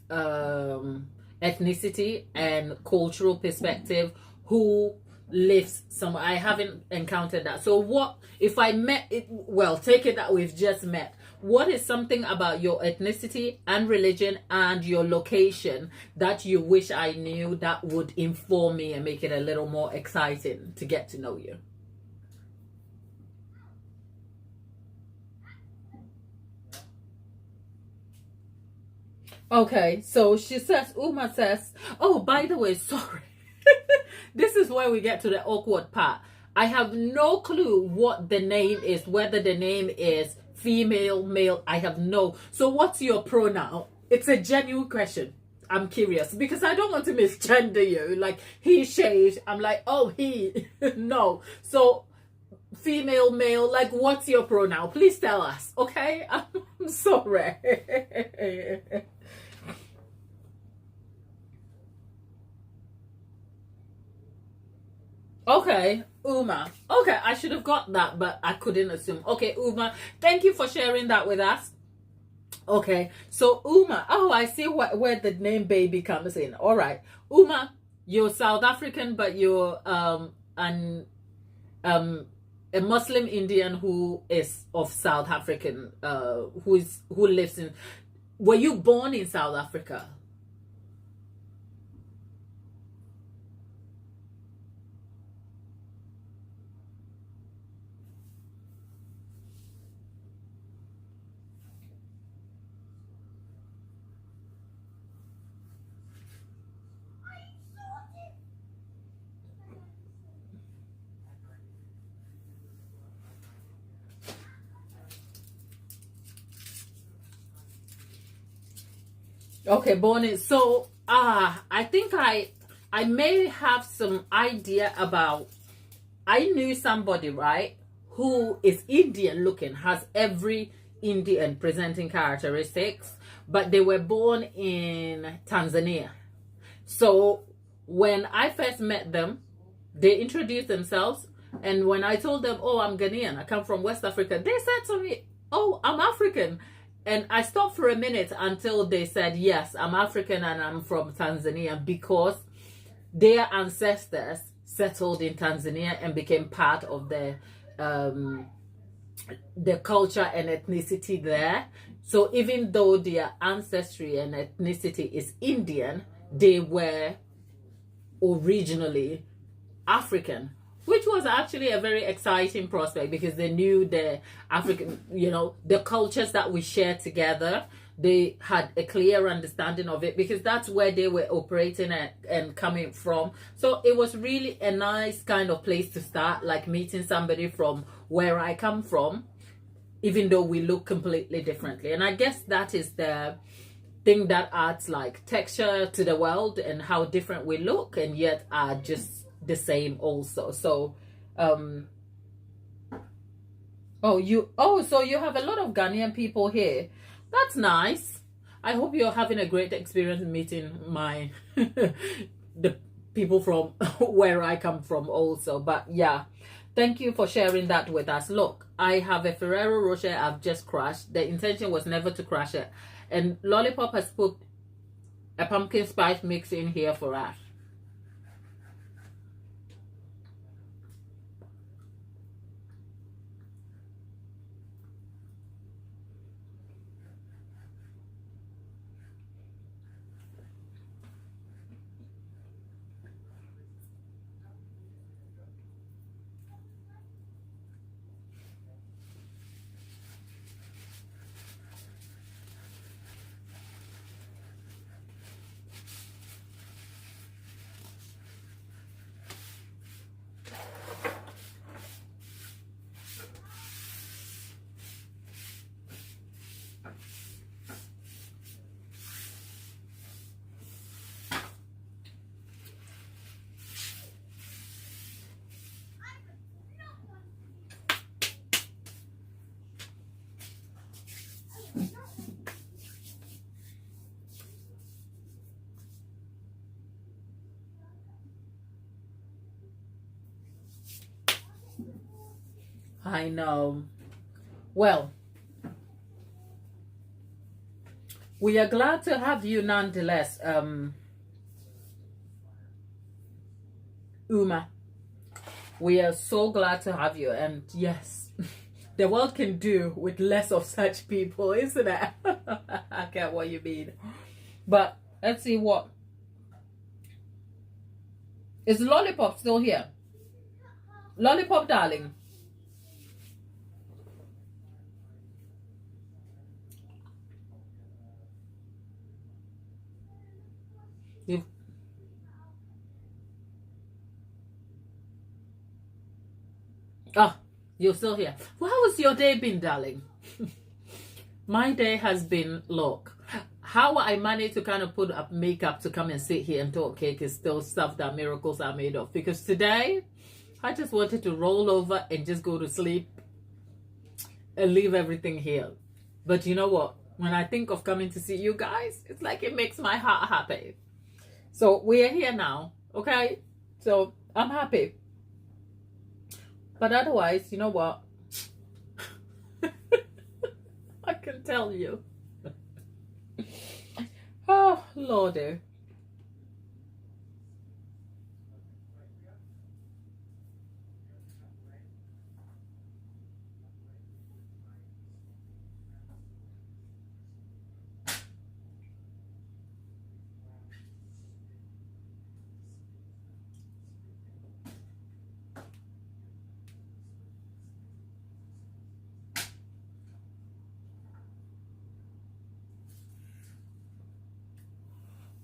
ethnicity and cultural perspective who lives somewhere. I haven't encountered that. So what if I met it? Well, take it that we've just met. What is something about your ethnicity and religion and your location that you wish I knew that would inform me and make it a little more exciting to get to know you? Okay, so she says, Uma says, oh, by the way, sorry. This is where we get to the awkward part. I have no clue what the name is, whether the name is female, male. I have no. So what's your pronoun? It's a genuine question. I'm curious because I don't want to misgender you. Like he, she. I'm like, oh, he. No. So female, male, like what's your pronoun? Please tell us. Okay? I'm sorry. Okay, Uma. Okay, I should have got that, but I couldn't assume. Okay, Uma, thank you for sharing that with us. Okay, so Uma, oh, I see where the name baby comes in. All right, Uma, you're South African, but you're a Muslim Indian who is of South African, who lives in. Were you born in South Africa? Okay, born in. So I think I may have some idea about. I knew somebody, right, who is Indian looking, has every Indian presenting characteristics, but they were born in Tanzania. So when I first met them, they introduced themselves, and when I told them, oh, I'm Ghanaian, I come from West Africa, they said to me, oh, I'm African. And I stopped for a minute until they said, yes, I'm African and I'm from Tanzania, because their ancestors settled in Tanzania and became part of the culture and ethnicity there. So even though their ancestry and ethnicity is Indian, they were originally African, which was actually a very exciting prospect because they knew the African, the cultures that we share together. They had a clear understanding of it because that's where they were operating and coming from. So it was really a nice kind of place to start, like meeting somebody from where I come from, even though we look completely differently. And I guess that is the thing that adds like texture to the world and how different we look and yet are just the same also. So so you have a lot of Ghanaian people here. That's nice. I hope you're having a great experience meeting my the people from where I come from also. But yeah, thank you for sharing that with us. Look, I have a Ferrero Rocher I've just crushed. The intention was never to crush it, and Lollipop has put a pumpkin spice mix in here for us. I know. Well, we are glad to have you nonetheless, Uma. We are so glad to have you, and yes, the world can do with less of such people, isn't it? I get what you mean. But let's see what. Is Lollipop still here? Lollipop, darling. You. Ah, you're still here. Well, how has your day been, darling? My day has been, look, how I managed to kind of put up makeup to come and sit here and talk cake is still stuff that miracles are made of. Because today, I just wanted to roll over and just go to sleep and leave everything here. But you know what? When I think of coming to see you guys, it's like it makes my heart happy. So we are here now, okay? So I'm happy. But otherwise, you know what? I can tell you. Oh, Lordy.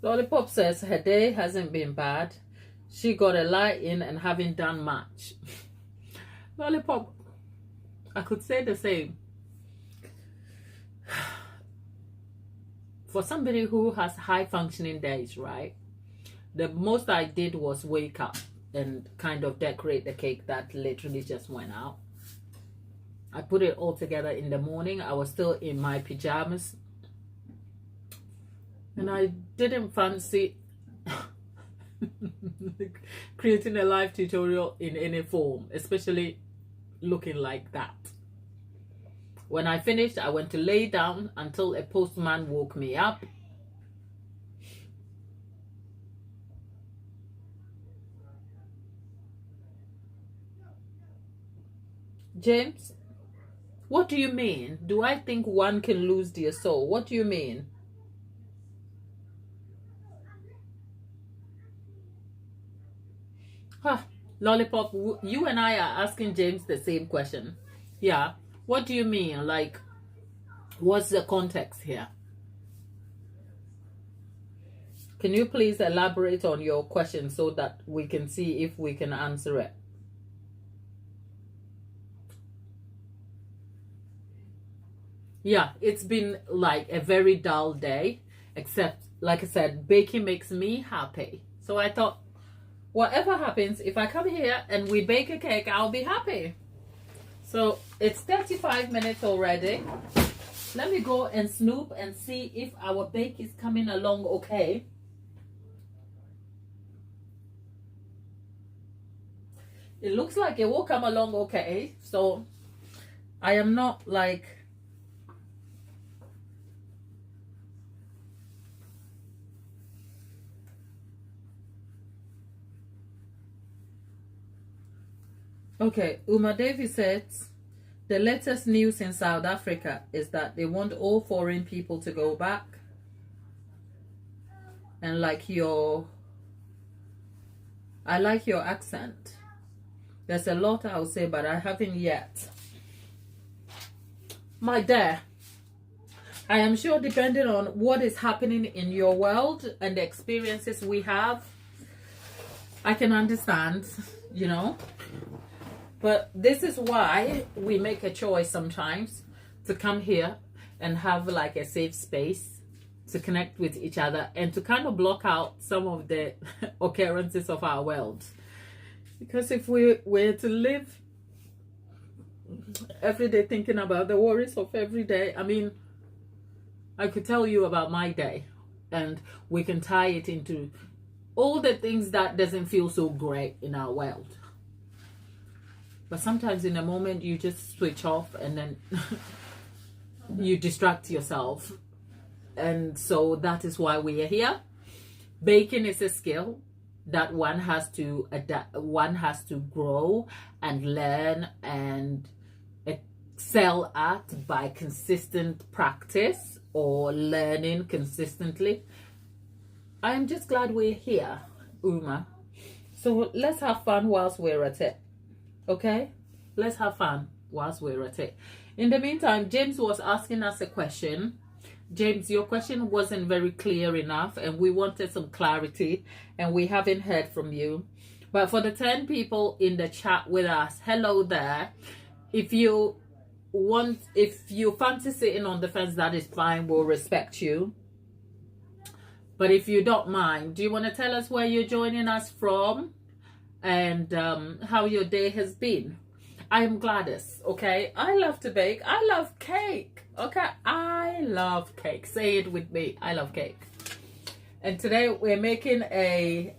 Lollipop says her day hasn't been bad. She got a lie in and haven't done much. Lollipop, I could say the same. For somebody who has high functioning days, right? The most I did was wake up and kind of decorate the cake that literally just went out. I put it all together in the morning. I was still in my pajamas. And I didn't fancy creating a live tutorial in any form, especially looking like that. When I finished, I went to lay down until a postman woke me up. James, what do you mean? Do I think one can lose their soul? What do you mean? Huh, Lollipop, you and I are asking James the same question. Yeah, what do you mean? Like, what's the context here? Can you please elaborate on your question so that we can see if we can answer it? Yeah, it's been like a very dull day, except, like I said, baking makes me happy. So I thought, whatever happens, if I come here and we bake a cake, I'll be happy. So it's 35 minutes already. Let me go and snoop and see if our bake is coming along okay. It looks like it will come along okay. So I am not like... Okay, Uma Davis says, the latest news in South Africa is that they want all foreign people to go back. And like I like your accent. There's a lot I'll say, but I haven't yet. My dear, I am sure depending on what is happening in your world and the experiences we have, I can understand, you know. But this is why we make a choice sometimes to come here and have like a safe space to connect with each other and to kind of block out some of the occurrences of our world. Because if we were to live every day thinking about the worries of every day, I mean, I could tell you about my day and we can tie it into all the things that doesn't feel so great in our world. But sometimes in a moment you just switch off and then you distract yourself. And so that is why we are here. Baking is a skill that one has to adapt, one has to grow and learn and excel at by consistent practice or learning consistently. I'm just glad we're here, Uma. So let's have fun whilst we're at it. Okay? Let's have fun whilst we're at it. In the meantime, James was asking us a question. James, your question wasn't very clear enough and we wanted some clarity and we haven't heard from you. But for the 10 people in the chat with us, hello there. If you fancy sitting on the fence, that is fine. We'll respect you. But if you don't mind, do you want to tell us where you're joining us from and how your day has been? I am Gladys, okay? I love to bake. I love cake, okay? I love cake. Say it with me. I love cake. And today we're making a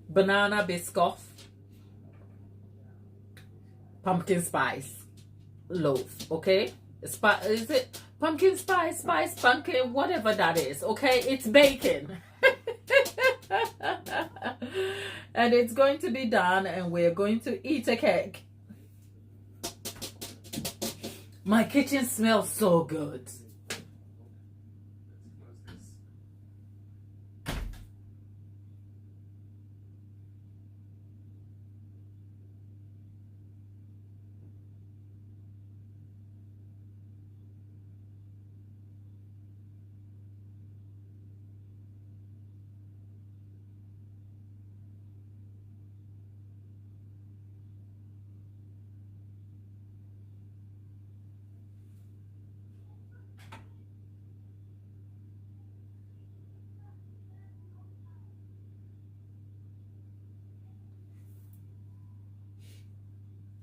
banana biscoff pumpkin spice loaf, okay? Is it pumpkin spice, pumpkin, whatever that is, okay? It's baking. And it's going to be done and we're going to eat a cake. My kitchen smells so good.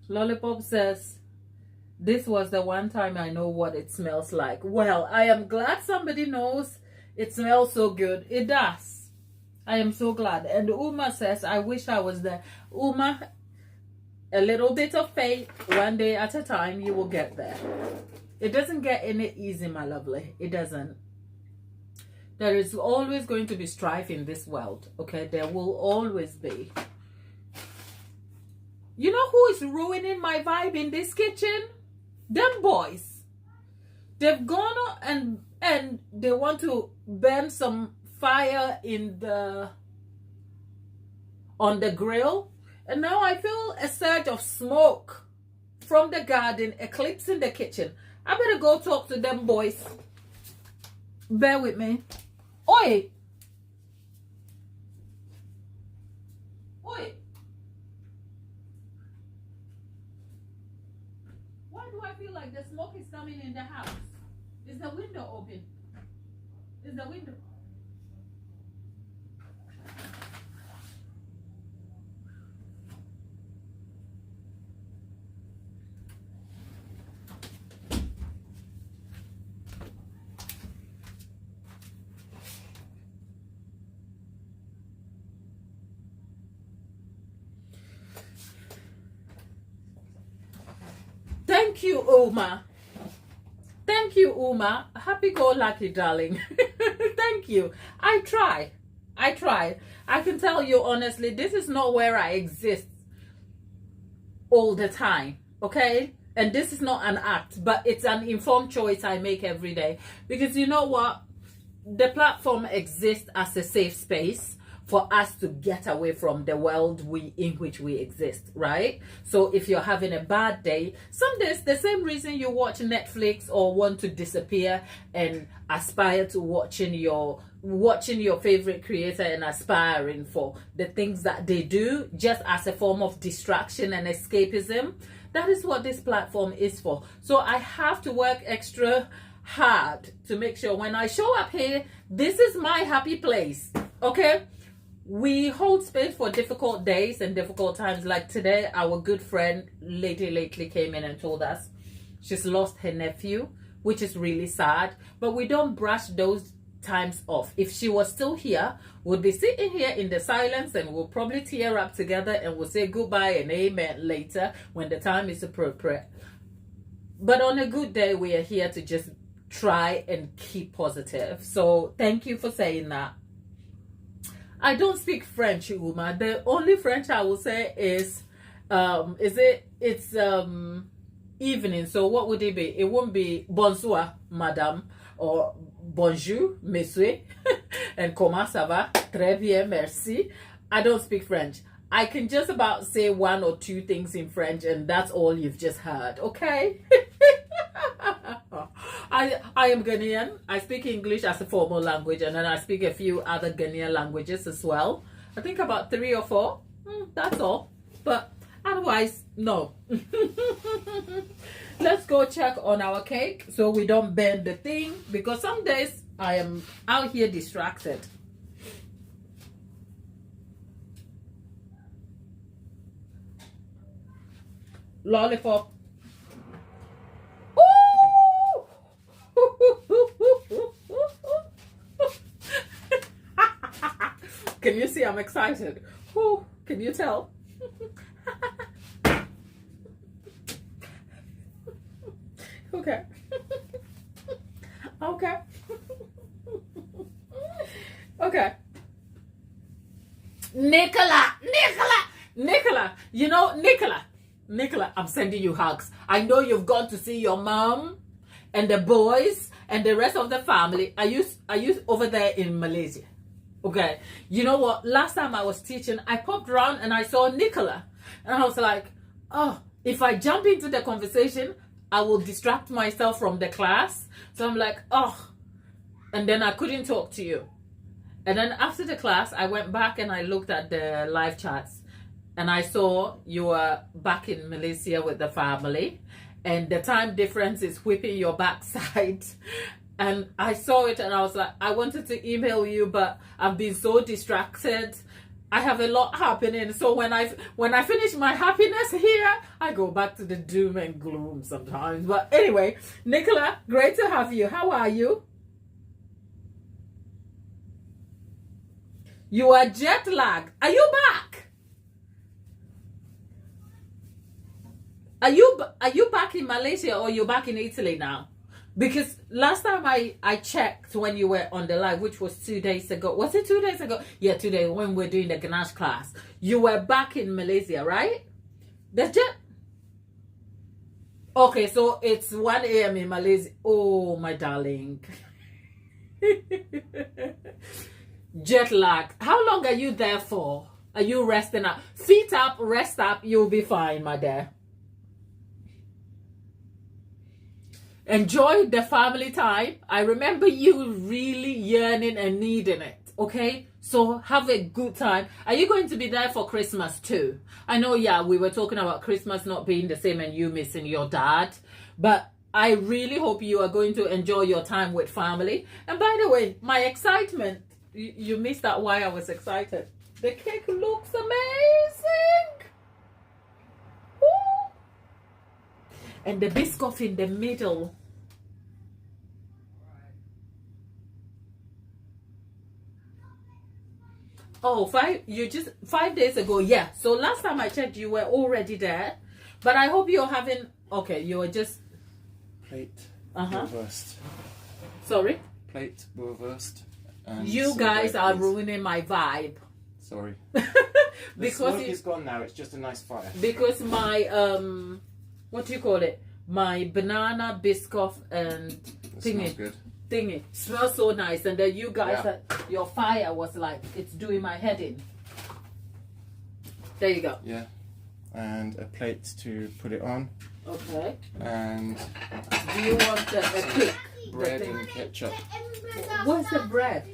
Lollipop says, this was the one time I know what it smells like. Well, I am glad somebody knows it smells so good. It does. I am so glad. And Uma says, I wish I was there. Uma, a little bit of faith, one day at a time, you will get there. It doesn't get any easy, my lovely. It doesn't. There is always going to be strife in this world, okay? There will always be. You know who is ruining my vibe in this kitchen? Them boys. They've gone and they want to burn some fire on the grill. And now I feel a surge of smoke from the garden eclipsing the kitchen. I better go talk to them boys. Bear with me. Oi! Oi! Why do I feel like the smoke is coming in the house? Is the window open? Is the window? Thank you, Uma. Thank you, Uma. Happy-go-lucky, darling. Thank you. I try. I can tell you honestly, this is not where I exist all the time, okay? And this is not an act, but it's an informed choice I make every day. Because you know what? The platform exists as a safe space for us to get away from the world in which we exist, right? So if you're having a bad day, some days the same reason you watch Netflix or want to disappear and aspire to watching your favorite creator and aspiring for the things that they do just as a form of distraction and escapism. That is what this platform is for. So I have to work extra hard to make sure when I show up here, this is my happy place, okay? We hold space for difficult days and difficult times. Like today, our good friend Lady Lately came in and told us she's lost her nephew, which is really sad. But we don't brush those times off. If she was still here, we'll be sitting here in the silence and we'll probably tear up together and we'll say goodbye and amen later when the time is appropriate. But on a good day, we are here to just try and keep positive. So thank you for saying that. I don't speak French, Uma. The only French I will say is it's evening. So what would it be? It won't be bonsoir, madame, or bonjour, monsieur, and comment ça va? Très bien, merci. I don't speak French. I can just about say one or two things in French, and that's all you've just heard, okay? I am Ghanaian. I speak English as a formal language, and then I speak a few other Ghanaian languages as well. I think about 3 or 4. That's all. But otherwise, no. Let's go check on our cake so we don't bend the thing, because some days I am out here distracted. Lollipop. Ooh! Can you see I'm excited? Ooh, can you tell? Okay. Okay. Okay. Nicola, you know, Nicola, I'm sending you hugs. I know you've gone to see your mom and the boys and the rest of the family. Are you over there in Malaysia? Okay. You know what? Last time I was teaching, I popped around and I saw Nicola. And I was like, oh, if I jump into the conversation, I will distract myself from the class. So I'm like, oh. And then I couldn't talk to you. And then after the class, I went back and I looked at the live chats. And I saw you were back in Malaysia with the family. And the time difference is whipping your backside. And I saw it and I was like, I wanted to email you, but I've been so distracted. I have a lot happening. So when I finish my happiness here, I go back to the doom and gloom sometimes. But anyway, Nicola, great to have you. How are you? You are jet lagged. Are you back? Are you back in Malaysia or you're back in Italy now? Because last time I checked when you were on the live, which was 2 days ago. Was it 2 days ago? Yeah, 2 days when we were doing the Ganesh class. You were back in Malaysia, right? The jet. Okay, so it's 1 a.m. in Malaysia. Oh, my darling. Jet lag. How long are you there for? Are you resting up? Feet up, rest up. You'll be fine, my dear. Enjoy the family time. I remember you really yearning and needing it, okay? So have a good time. Are you going to be there for Christmas too? I know, yeah, we were talking about Christmas not being the same and you missing your dad. But I really hope you are going to enjoy your time with family. And by the way, my excitement, you missed out why I was excited. The cake looks amazing. Woo! And the biscoff in the middle. Oh, 5 days ago, yeah. So last time I checked, you were already there. But I hope you're having, okay, you were just... Plate Wurst. Sorry? Plate Wurst. You guys are ruining my vibe. Sorry. Because the smoke is gone now. It's just a nice fire. Because my what do you call it? My banana biscoff and smells good. Thingy smells so nice, and then you guys, your fire was like it's doing my head in. There you go. Yeah, and a plate to put it on. Okay. And do you want a pick? Bread and ketchup. What's the bread?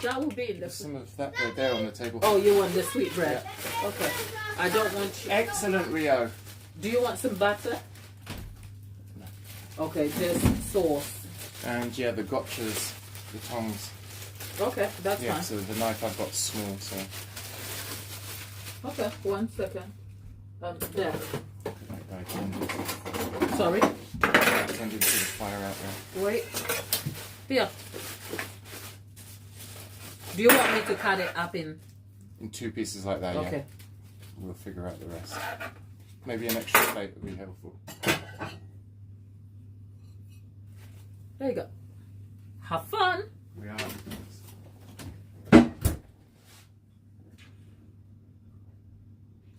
That will be in the... Some of that bread there on the table. Oh, you want the sweet bread? Yeah. Okay. I don't want you... Excellent, Rio. Do you want some butter? No. Okay, there's sauce. And yeah, the gotchas, the tongs. Okay, that's fine. Yeah, so the knife I've got small, so... Okay, 1 second. There. Sorry? Sorry? I tended to the fire out there. Wait. Here. Do you want me to cut it up in 2 pieces like that, okay. yeah. We'll figure out the rest. Maybe an extra plate would be helpful. There you go. Have fun. We are.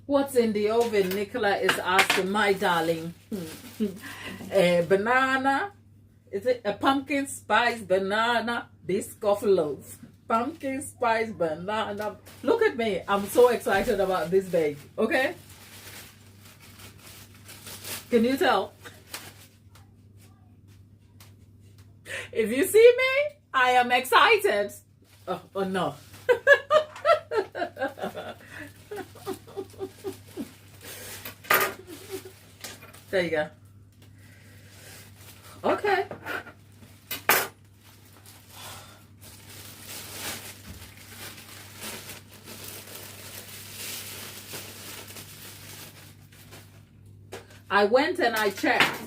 What's in the oven? Nicola is asking, my darling. A banana. Is it a pumpkin spice banana biscoff loaf? Pumpkin spice banana. Look at me. I'm so excited about this bake. Okay? Can you tell? If you see me, I am excited. Oh no. There you go. Okay. I went and I checked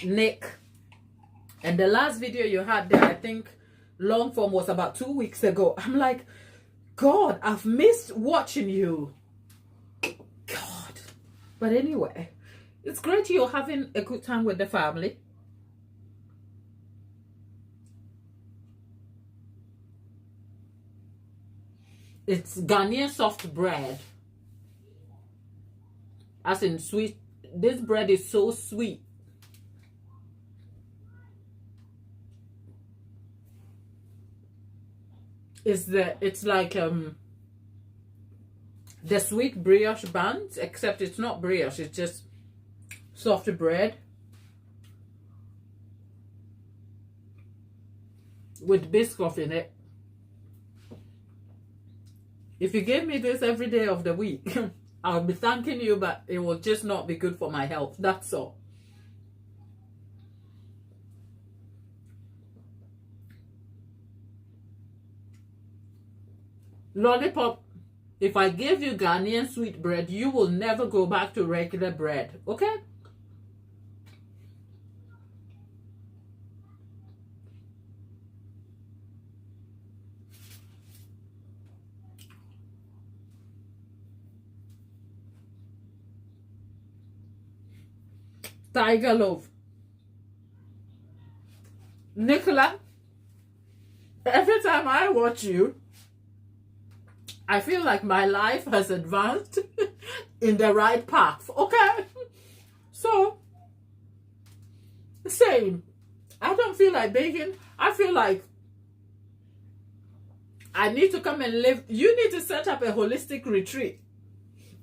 Nick, and the last video you had there, I think long form was about 2 weeks ago. I'm like, God, I've missed watching you. God. But anyway, it's great you're having a good time with the family. It's Ghanaian soft bread. As in sweet. This bread is so sweet. It's like the sweet brioche buns, except it's not brioche, it's just soft bread with biscoff in it. If you gave me this every day of the week, I'll be thanking you, but it will just not be good for my health. That's all. Lollipop, if I give you Ghanaian sweet bread, you will never go back to regular bread. Okay? Tiger loaf. Nicola, every time I watch you, I feel like my life has advanced in the right path. Okay? So, same. I don't feel like baking. I feel like I need to come and live. You need to set up a holistic retreat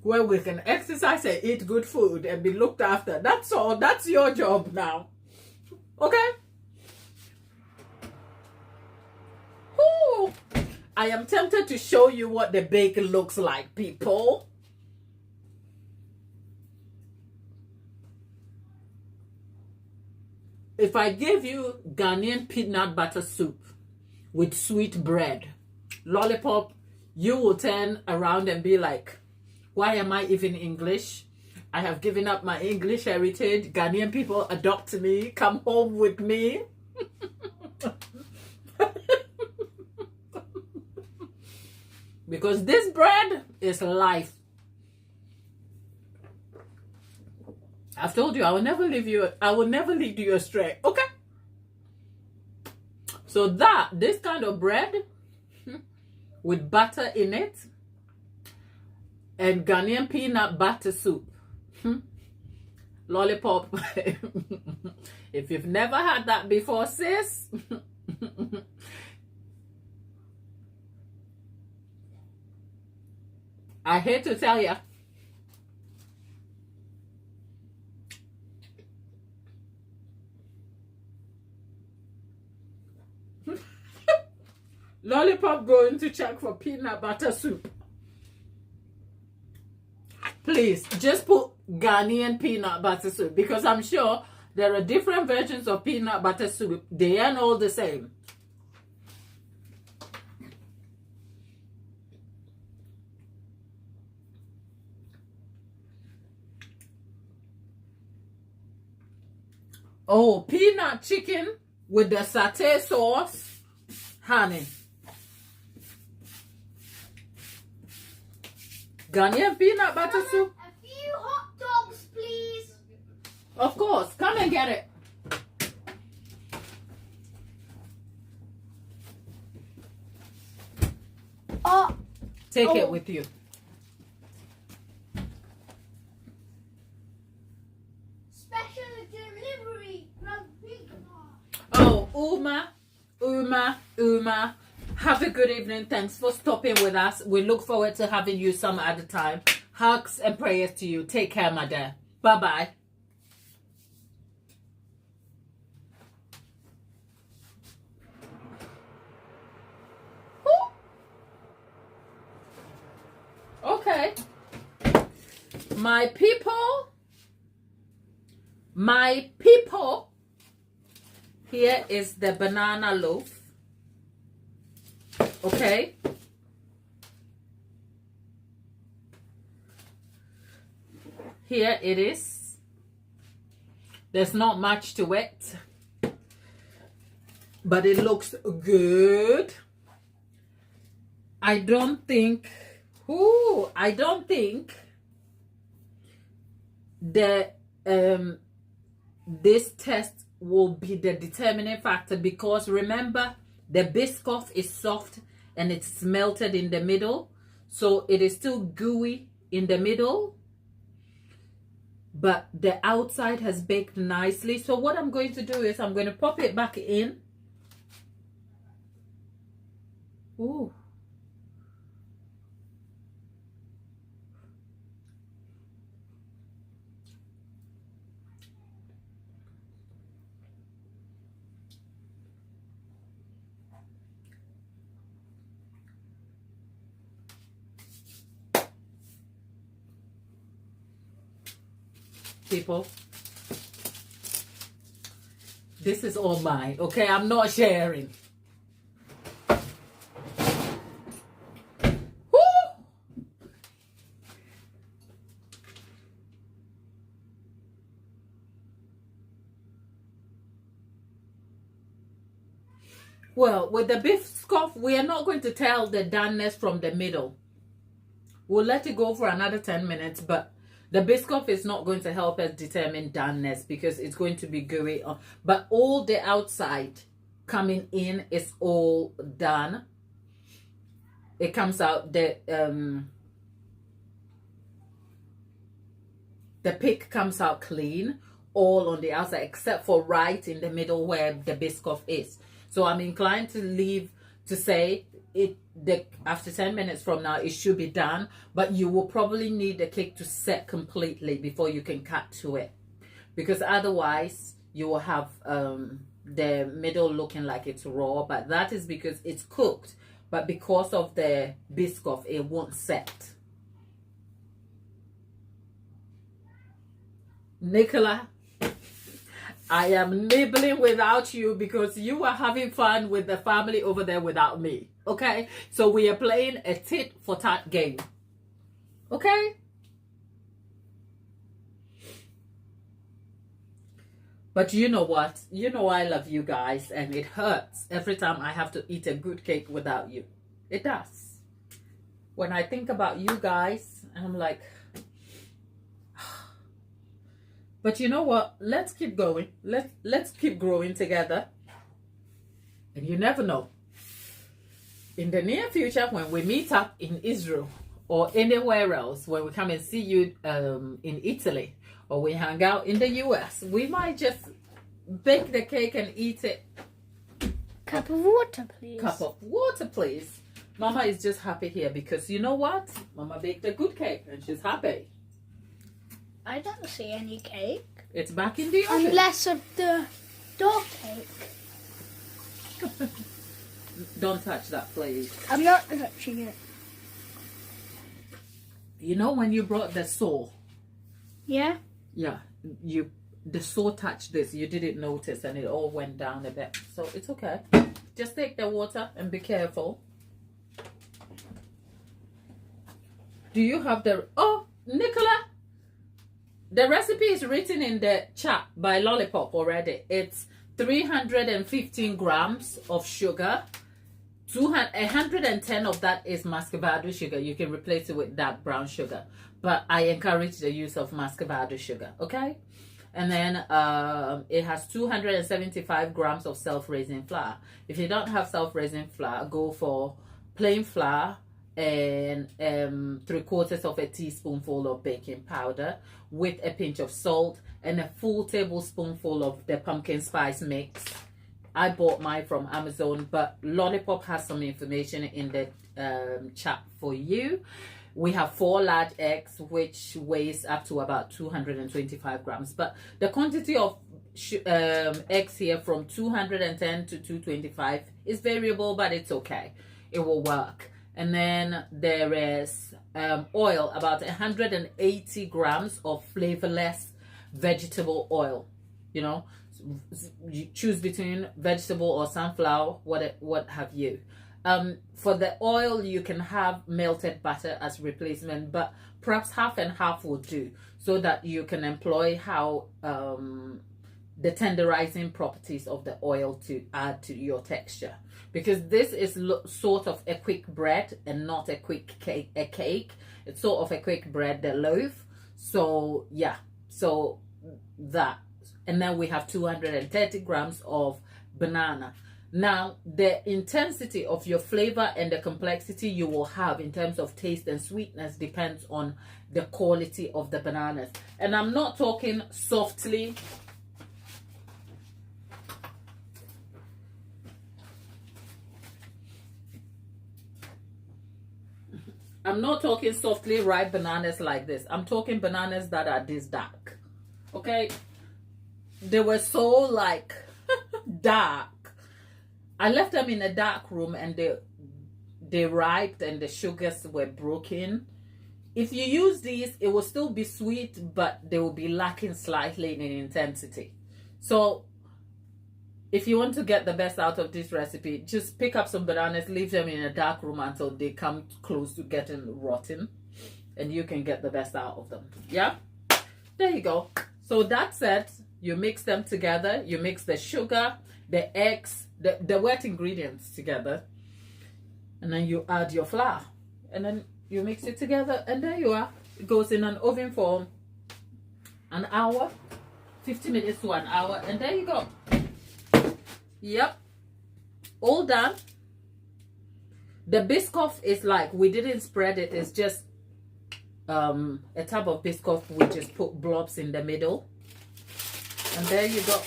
where we can exercise and eat good food and be looked after. That's all. That's your job now. Okay? Ooh. I am tempted to show you what the bake looks like, people. If I give you Ghanaian peanut butter soup with sweet bread, Lollipop, you will turn around and be like, why am I even English? I have given up my English heritage. Ghanaian people adopt me. Come home with me. Because this bread is life. I've told you I will never leave you. I will never lead you astray. Okay? So this kind of bread with butter in it and Ghanaian peanut butter soup. Lollipop. If you've never had that before, sis, I hate to tell you. Lollipop going to check for peanut butter soup. Please, just put Ghanaian peanut butter soup, because I'm sure there are different versions of peanut butter soup. They aren't all the same. Oh, peanut chicken with the satay sauce honey. Ghanaian peanut butter soup. A few hot dogs, please. Of course, come and get it. Oh, Take it with you. special delivery from Big. Oh, Uma. Have a good evening. Thanks for stopping with us. We look forward to having you some other time. Hugs and prayers to you. Take care, my dear. Bye-bye. Okay. My people, here is the banana loaf. Okay. Here it is. There's not much to it, but it looks good. I don't think that this test will be the determining factor, because remember, the biscoff is soft and it's melted in the middle, so it is still gooey in the middle, but the outside has baked nicely. So what I'm going to do is I'm going to pop it back in. Ooh. People, this is all mine, okay? I'm not sharing. Woo! Well, with the biscoff, we are not going to tell the doneness from the middle. We'll let it go for another 10 minutes, but the biscoff is not going to help us determine doneness because it's going to be gooey. But all the outside coming in is all done. It comes out, the pick comes out clean, all on the outside, except for right in the middle where the biscoff is. So I'm inclined to say after 10 minutes from now it should be done, but you will probably need the cake to set completely before you can cut to it, because otherwise you will have the middle looking like it's raw, but that is because it's cooked, but because of the biscoff it won't set. Nicola, I am nibbling without you because you are having fun with the family over there without me. Okay? So we are playing a tit for tat game. Okay? But you know what? You know I love you guys, and it hurts every time I have to eat a good cake without you. It does. When I think about you guys, and I'm like, but you know what? Let's keep going. Let's keep growing together. And you never know. In the near future, when we meet up in Israel or anywhere else, when we come and see you in Italy, or we hang out in the US, we might just bake the cake and eat it. Cup of water, please. Cup of water, please. Mama is just happy here because you know what? Mama baked a good cake and she's happy. I don't see any cake. It's back in the oven. Unless of the dog cake. Don't touch that, please. I'm not touching it. You know when you brought the saw? Yeah? Yeah, the saw touched this. You didn't notice and it all went down a bit. So it's okay. Just take the water and be careful. Do you have the... Oh, Nicola! The recipe is written in the chat by Lollipop already. It's 315 grams of sugar, 110 of that is muscovado sugar. You can replace it with dark brown sugar, but I encourage the use of muscovado sugar. Okay. And then it has 275 grams of self-raising flour. If you don't have self-raising flour, go for plain flour and 3/4 of a teaspoonful of baking powder with a pinch of salt and a full tablespoonful of the pumpkin spice mix. I bought mine from Amazon, but Lollipop has some information in the chat for you. We have 4 large eggs, which weighs up to about 225 grams. But the quantity of eggs here from 210 to 225 is variable, but it's okay. It will work. And then there is oil, about 180 grams of flavorless vegetable oil. You know, you choose between vegetable or sunflower, what have you. For the oil, you can have melted butter as replacement, but perhaps half and half will do, so that you can employ how the tenderizing properties of the oil to add to your texture, because this is sort of a quick bread and not a quick cake. It's sort of a quick bread, the loaf. So yeah, so that, and then we have 230 grams of banana. Now, the intensity of your flavor and the complexity you will have in terms of taste and sweetness depends on the quality of the bananas. And I'm not talking softly. I'm not talking softly ripe bananas like this. I'm talking bananas that are this dark. Okay? They were so like dark. I left them in a dark room and they riped and the sugars were broken. If you use these, it will still be sweet, but they will be lacking slightly in intensity. So if you want to get the best out of this recipe, just pick up some bananas, leave them in a dark room until they come close to getting rotten, and you can get the best out of them. Yeah, there you go. So that's it. You mix them together. You mix the sugar, the eggs, the wet ingredients together, and then you add your flour, and then you mix it together, and there you are. It goes in an oven for an hour, 50 minutes to an hour, and there you go. Yep, all done. The biscoff is like, we didn't spread it, it's just a type of biscoff. We just put blobs in the middle, and there you go.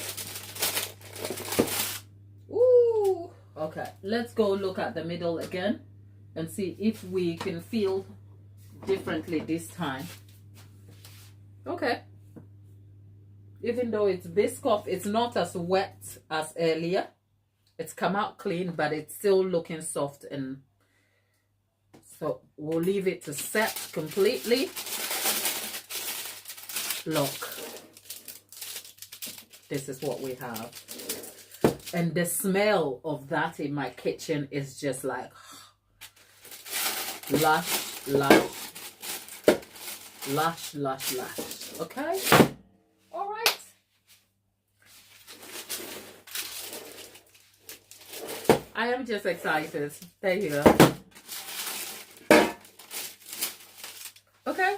Ooh, okay, let's go look at the middle again and see if we can feel differently this time. Okay, even though it's biscoff, it's not as wet as earlier. It's come out clean, but it's still looking soft, and so we'll leave it to set completely. Look, this is what we have, and the smell of that in my kitchen is just like lush, lush, lush, lush, lush. Okay, all right. I am just excited. There you go. Okay.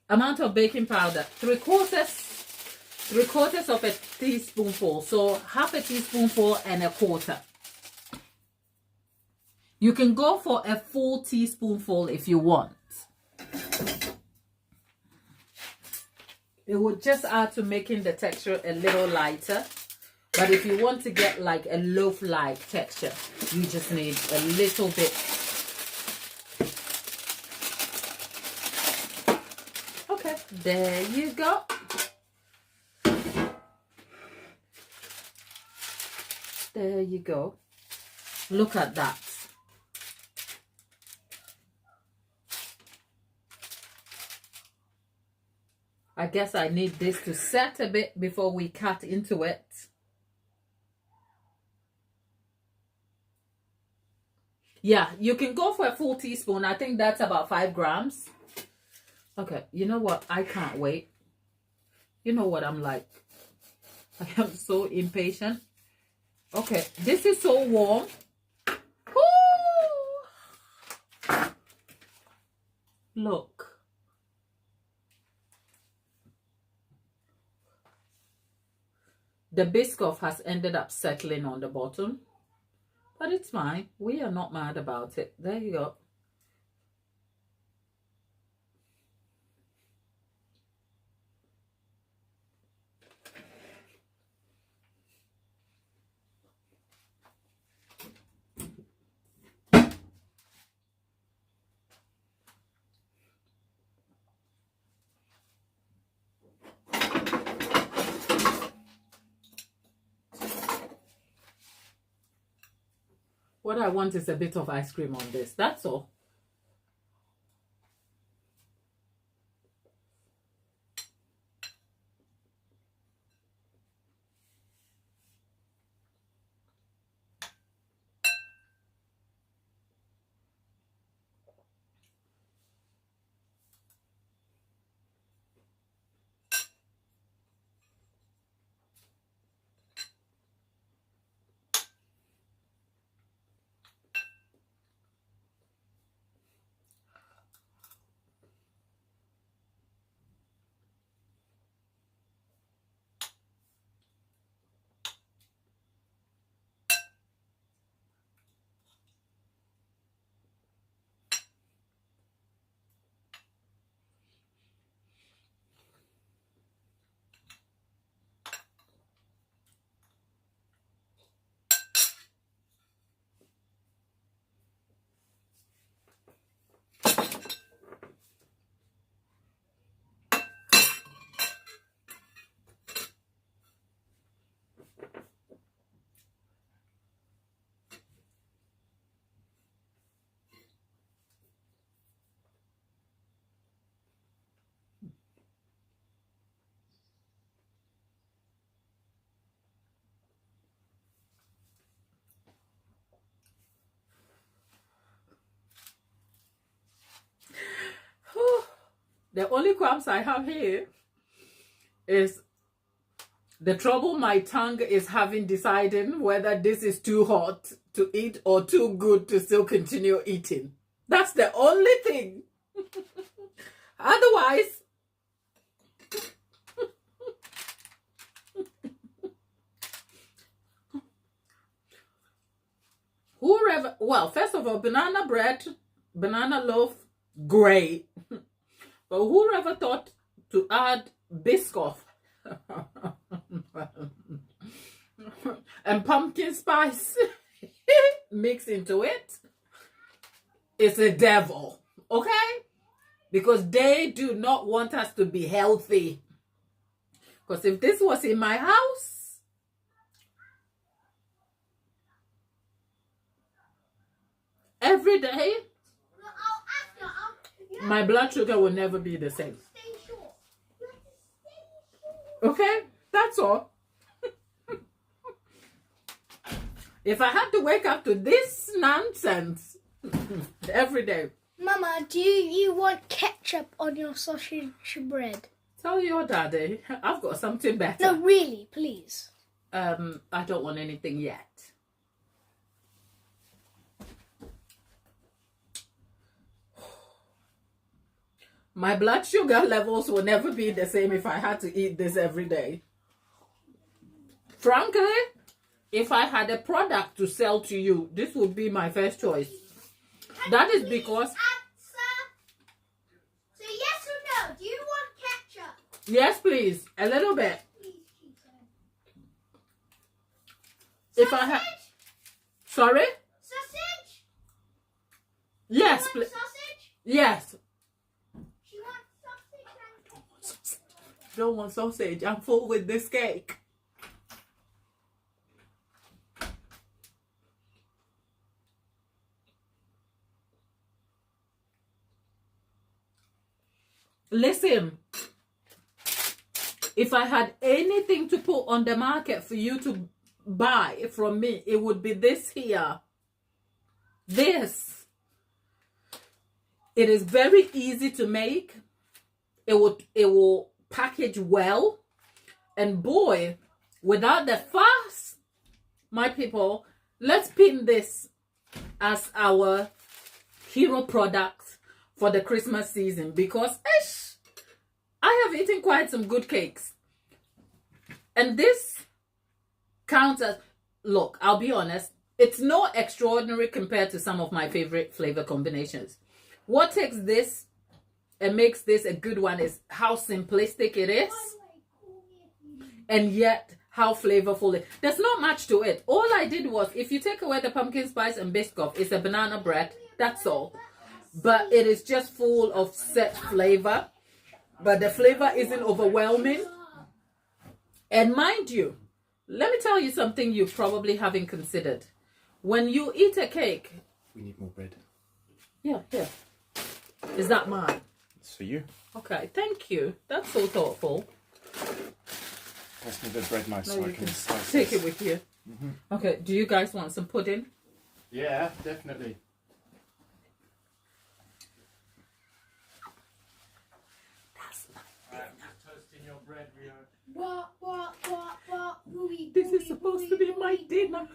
Amount of baking powder, 3/4 of a teaspoonful. So half a teaspoonful and a quarter. You can go for a full teaspoonful if you want. It would just add to making the texture a little lighter. But if you want to get like a loaf-like texture, you just need a little bit. Okay, there you go. There you go. Look at that. I guess I need this to set a bit before we cut into it. Yeah, you can go for a full teaspoon. I think that's about 5 grams. Okay, you know what? I can't wait. You know what I'm like. I am so impatient. Okay, this is so warm. Ooh. Look. The biscoff has ended up settling on the bottom, but it's fine. We are not mad about it. There you go. What I want is a bit of ice cream on this. That's all. The only qualms I have here is the trouble my tongue is having deciding whether this is too hot to eat or too good to still continue eating. That's the only thing. Otherwise, whoever, well, first of all, banana bread, banana loaf, great. But whoever thought to add biscoff and pumpkin spice mix into it, it's a devil, okay? Because they do not want us to be healthy. Because if this was in my house, every day, my blood sugar will never be the same. Okay? That's all. If I had to wake up to this nonsense every day. Mama, do you want ketchup on your sausage bread? Tell your daddy, I've got something better. No, really, please. I don't want anything yet. My blood sugar levels will never be the same if I had to eat this every day. Frankly, if I had a product to sell to you, this would be my first choice. That is because... So yes or no, do you want ketchup? Yes, please. A little bit. Please, she said. If I had... Sorry? Sausage? Yes, You want please. sausage? Yes. She wants sausage and Don't want sausage. I'm full with this cake. Listen, if I had anything to put on the market for you to buy from me, it would be this here. This. It is very easy to make. It will package well. And boy, without the fuss, my people, let's pin this as our hero product for the Christmas season, because I have eaten quite some good cakes. And this counts as, look, I'll be honest, it's no extraordinary compared to some of my favorite flavor combinations. What takes this and makes this a good one is how simplistic it is, and yet how flavorful it is. There's not much to it. All I did was, if you take away the pumpkin spice and biscoff, it's a banana bread. That's all. But it is just full of set flavor. But the flavor isn't overwhelming. And mind you, let me tell you something you probably haven't considered. When you eat a cake... We need more bread. Yeah, here. Is that mine? It's for you. Okay, thank you. That's so thoughtful. Pass me the bread knife so I can slice take this. it with you. Okay, do you guys want some pudding? Yeah, definitely. That's my I'm just toasting your bread, Rio. This is supposed to be my dinner.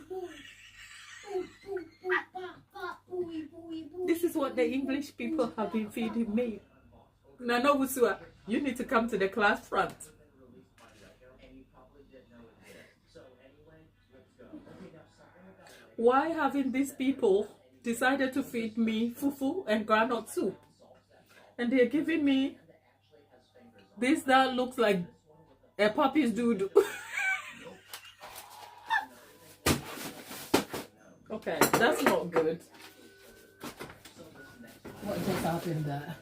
This is what the English people have been feeding me. Nana Wusua, you need to come to the class front. Why haven't these people decided to feed me fufu and groundnut soup? And they're giving me this that looks like a puppy's doodoo. Okay, that's not good. What just happened there?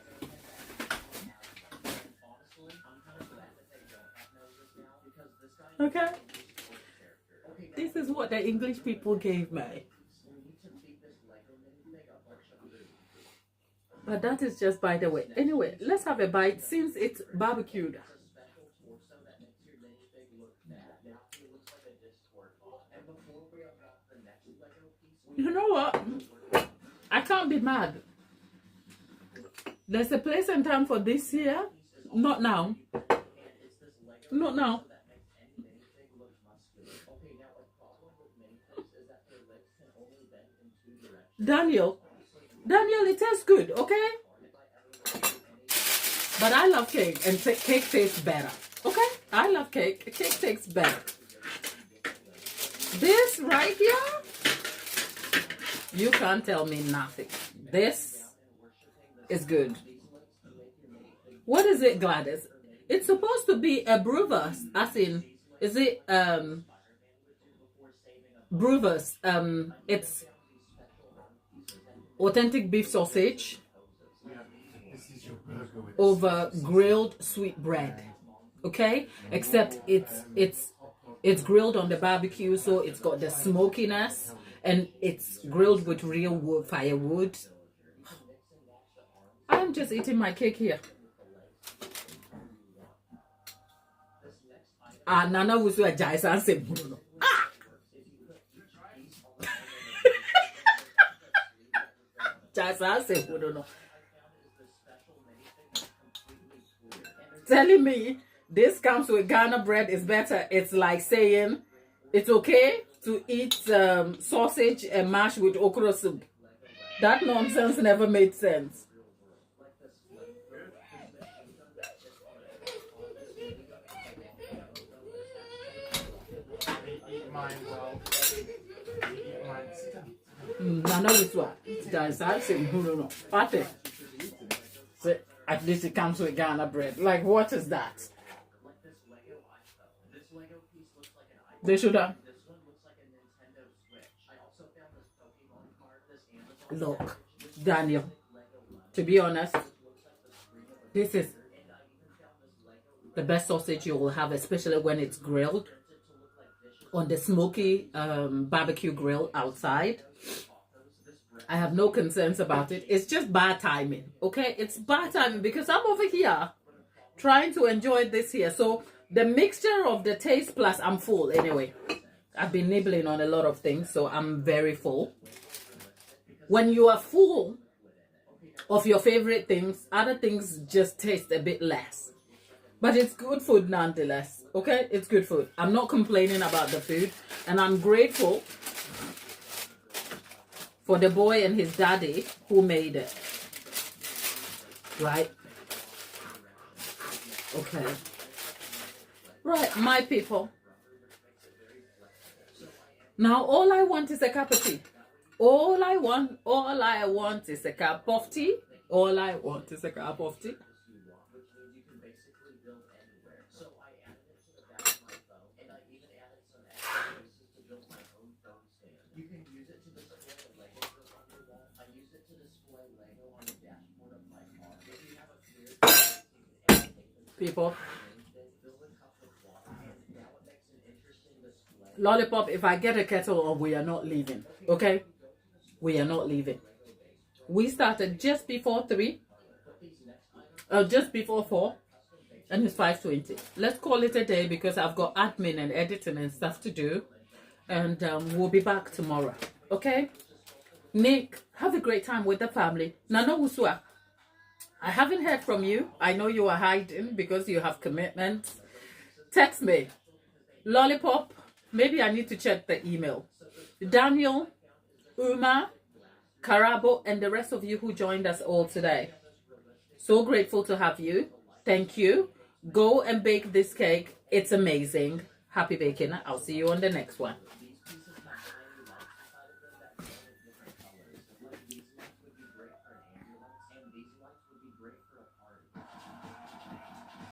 Okay. This is what the English people gave me. But that is just by the way. Anyway, let's have a bite since it's barbecued. You know what? I can't be mad. There's a place and time for this here. Not now. Not now. Daniel, it tastes good, okay? But I love cake, and cake tastes better, okay? I love cake. Cake tastes better. This right here, you can't tell me nothing. This is good. What is it, Gladys? It's supposed to be a Brewers, as in, is it Brewers? It's authentic beef sausage over grilled sweet bread, okay? Except it's grilled on the barbecue, so it's got the smokiness, and it's grilled with real wood, firewood. I'm just eating my cake here. Nana was a Jason said, telling me this comes with Ghana bread is better. It's like saying it's okay to eat sausage and mash with okra soup. That nonsense never made sense. Eat mine well. Eat mine. Sit down. Nana is what? No. So at least it comes with Ghana bread. Like, what is that? They should have. Look, Daniel, to be honest, this is the best sausage you will have, especially when it's grilled on the smoky barbecue grill outside. I have no concerns about it. It's just bad timing, okay? It's bad timing because I'm over here trying to enjoy this here. So the mixture of the taste plus I'm full anyway. I've been nibbling on a lot of things, so I'm very full. When you are full of your favorite things, other things just taste a bit less. But it's good food nonetheless, Okay, it's good food. I'm not complaining about the food, and I'm grateful for the boy and his daddy who made it. Right? Okay. Right, my people. Now all I want is a cup of tea. All I want is a cup of tea. All I want is a cup of tea. People, Lollipop, if I get a kettle on, we are not leaving. Okay, we are not leaving. We started just before 3, just before 4, and it's 5:20. Let's call it a day because I've got admin and editing and stuff to do, and we'll be back tomorrow. Okay, Nick, have a great time with the family. Nano Usua, I haven't heard from you. I know you are hiding because you have commitments. Text me. Lollipop, maybe I need to check the email. Daniel, Uma, Karabo, and the rest of you who joined us all today. So grateful to have you. Thank you. Go and bake this cake. It's amazing. Happy baking. I'll see you on the next one.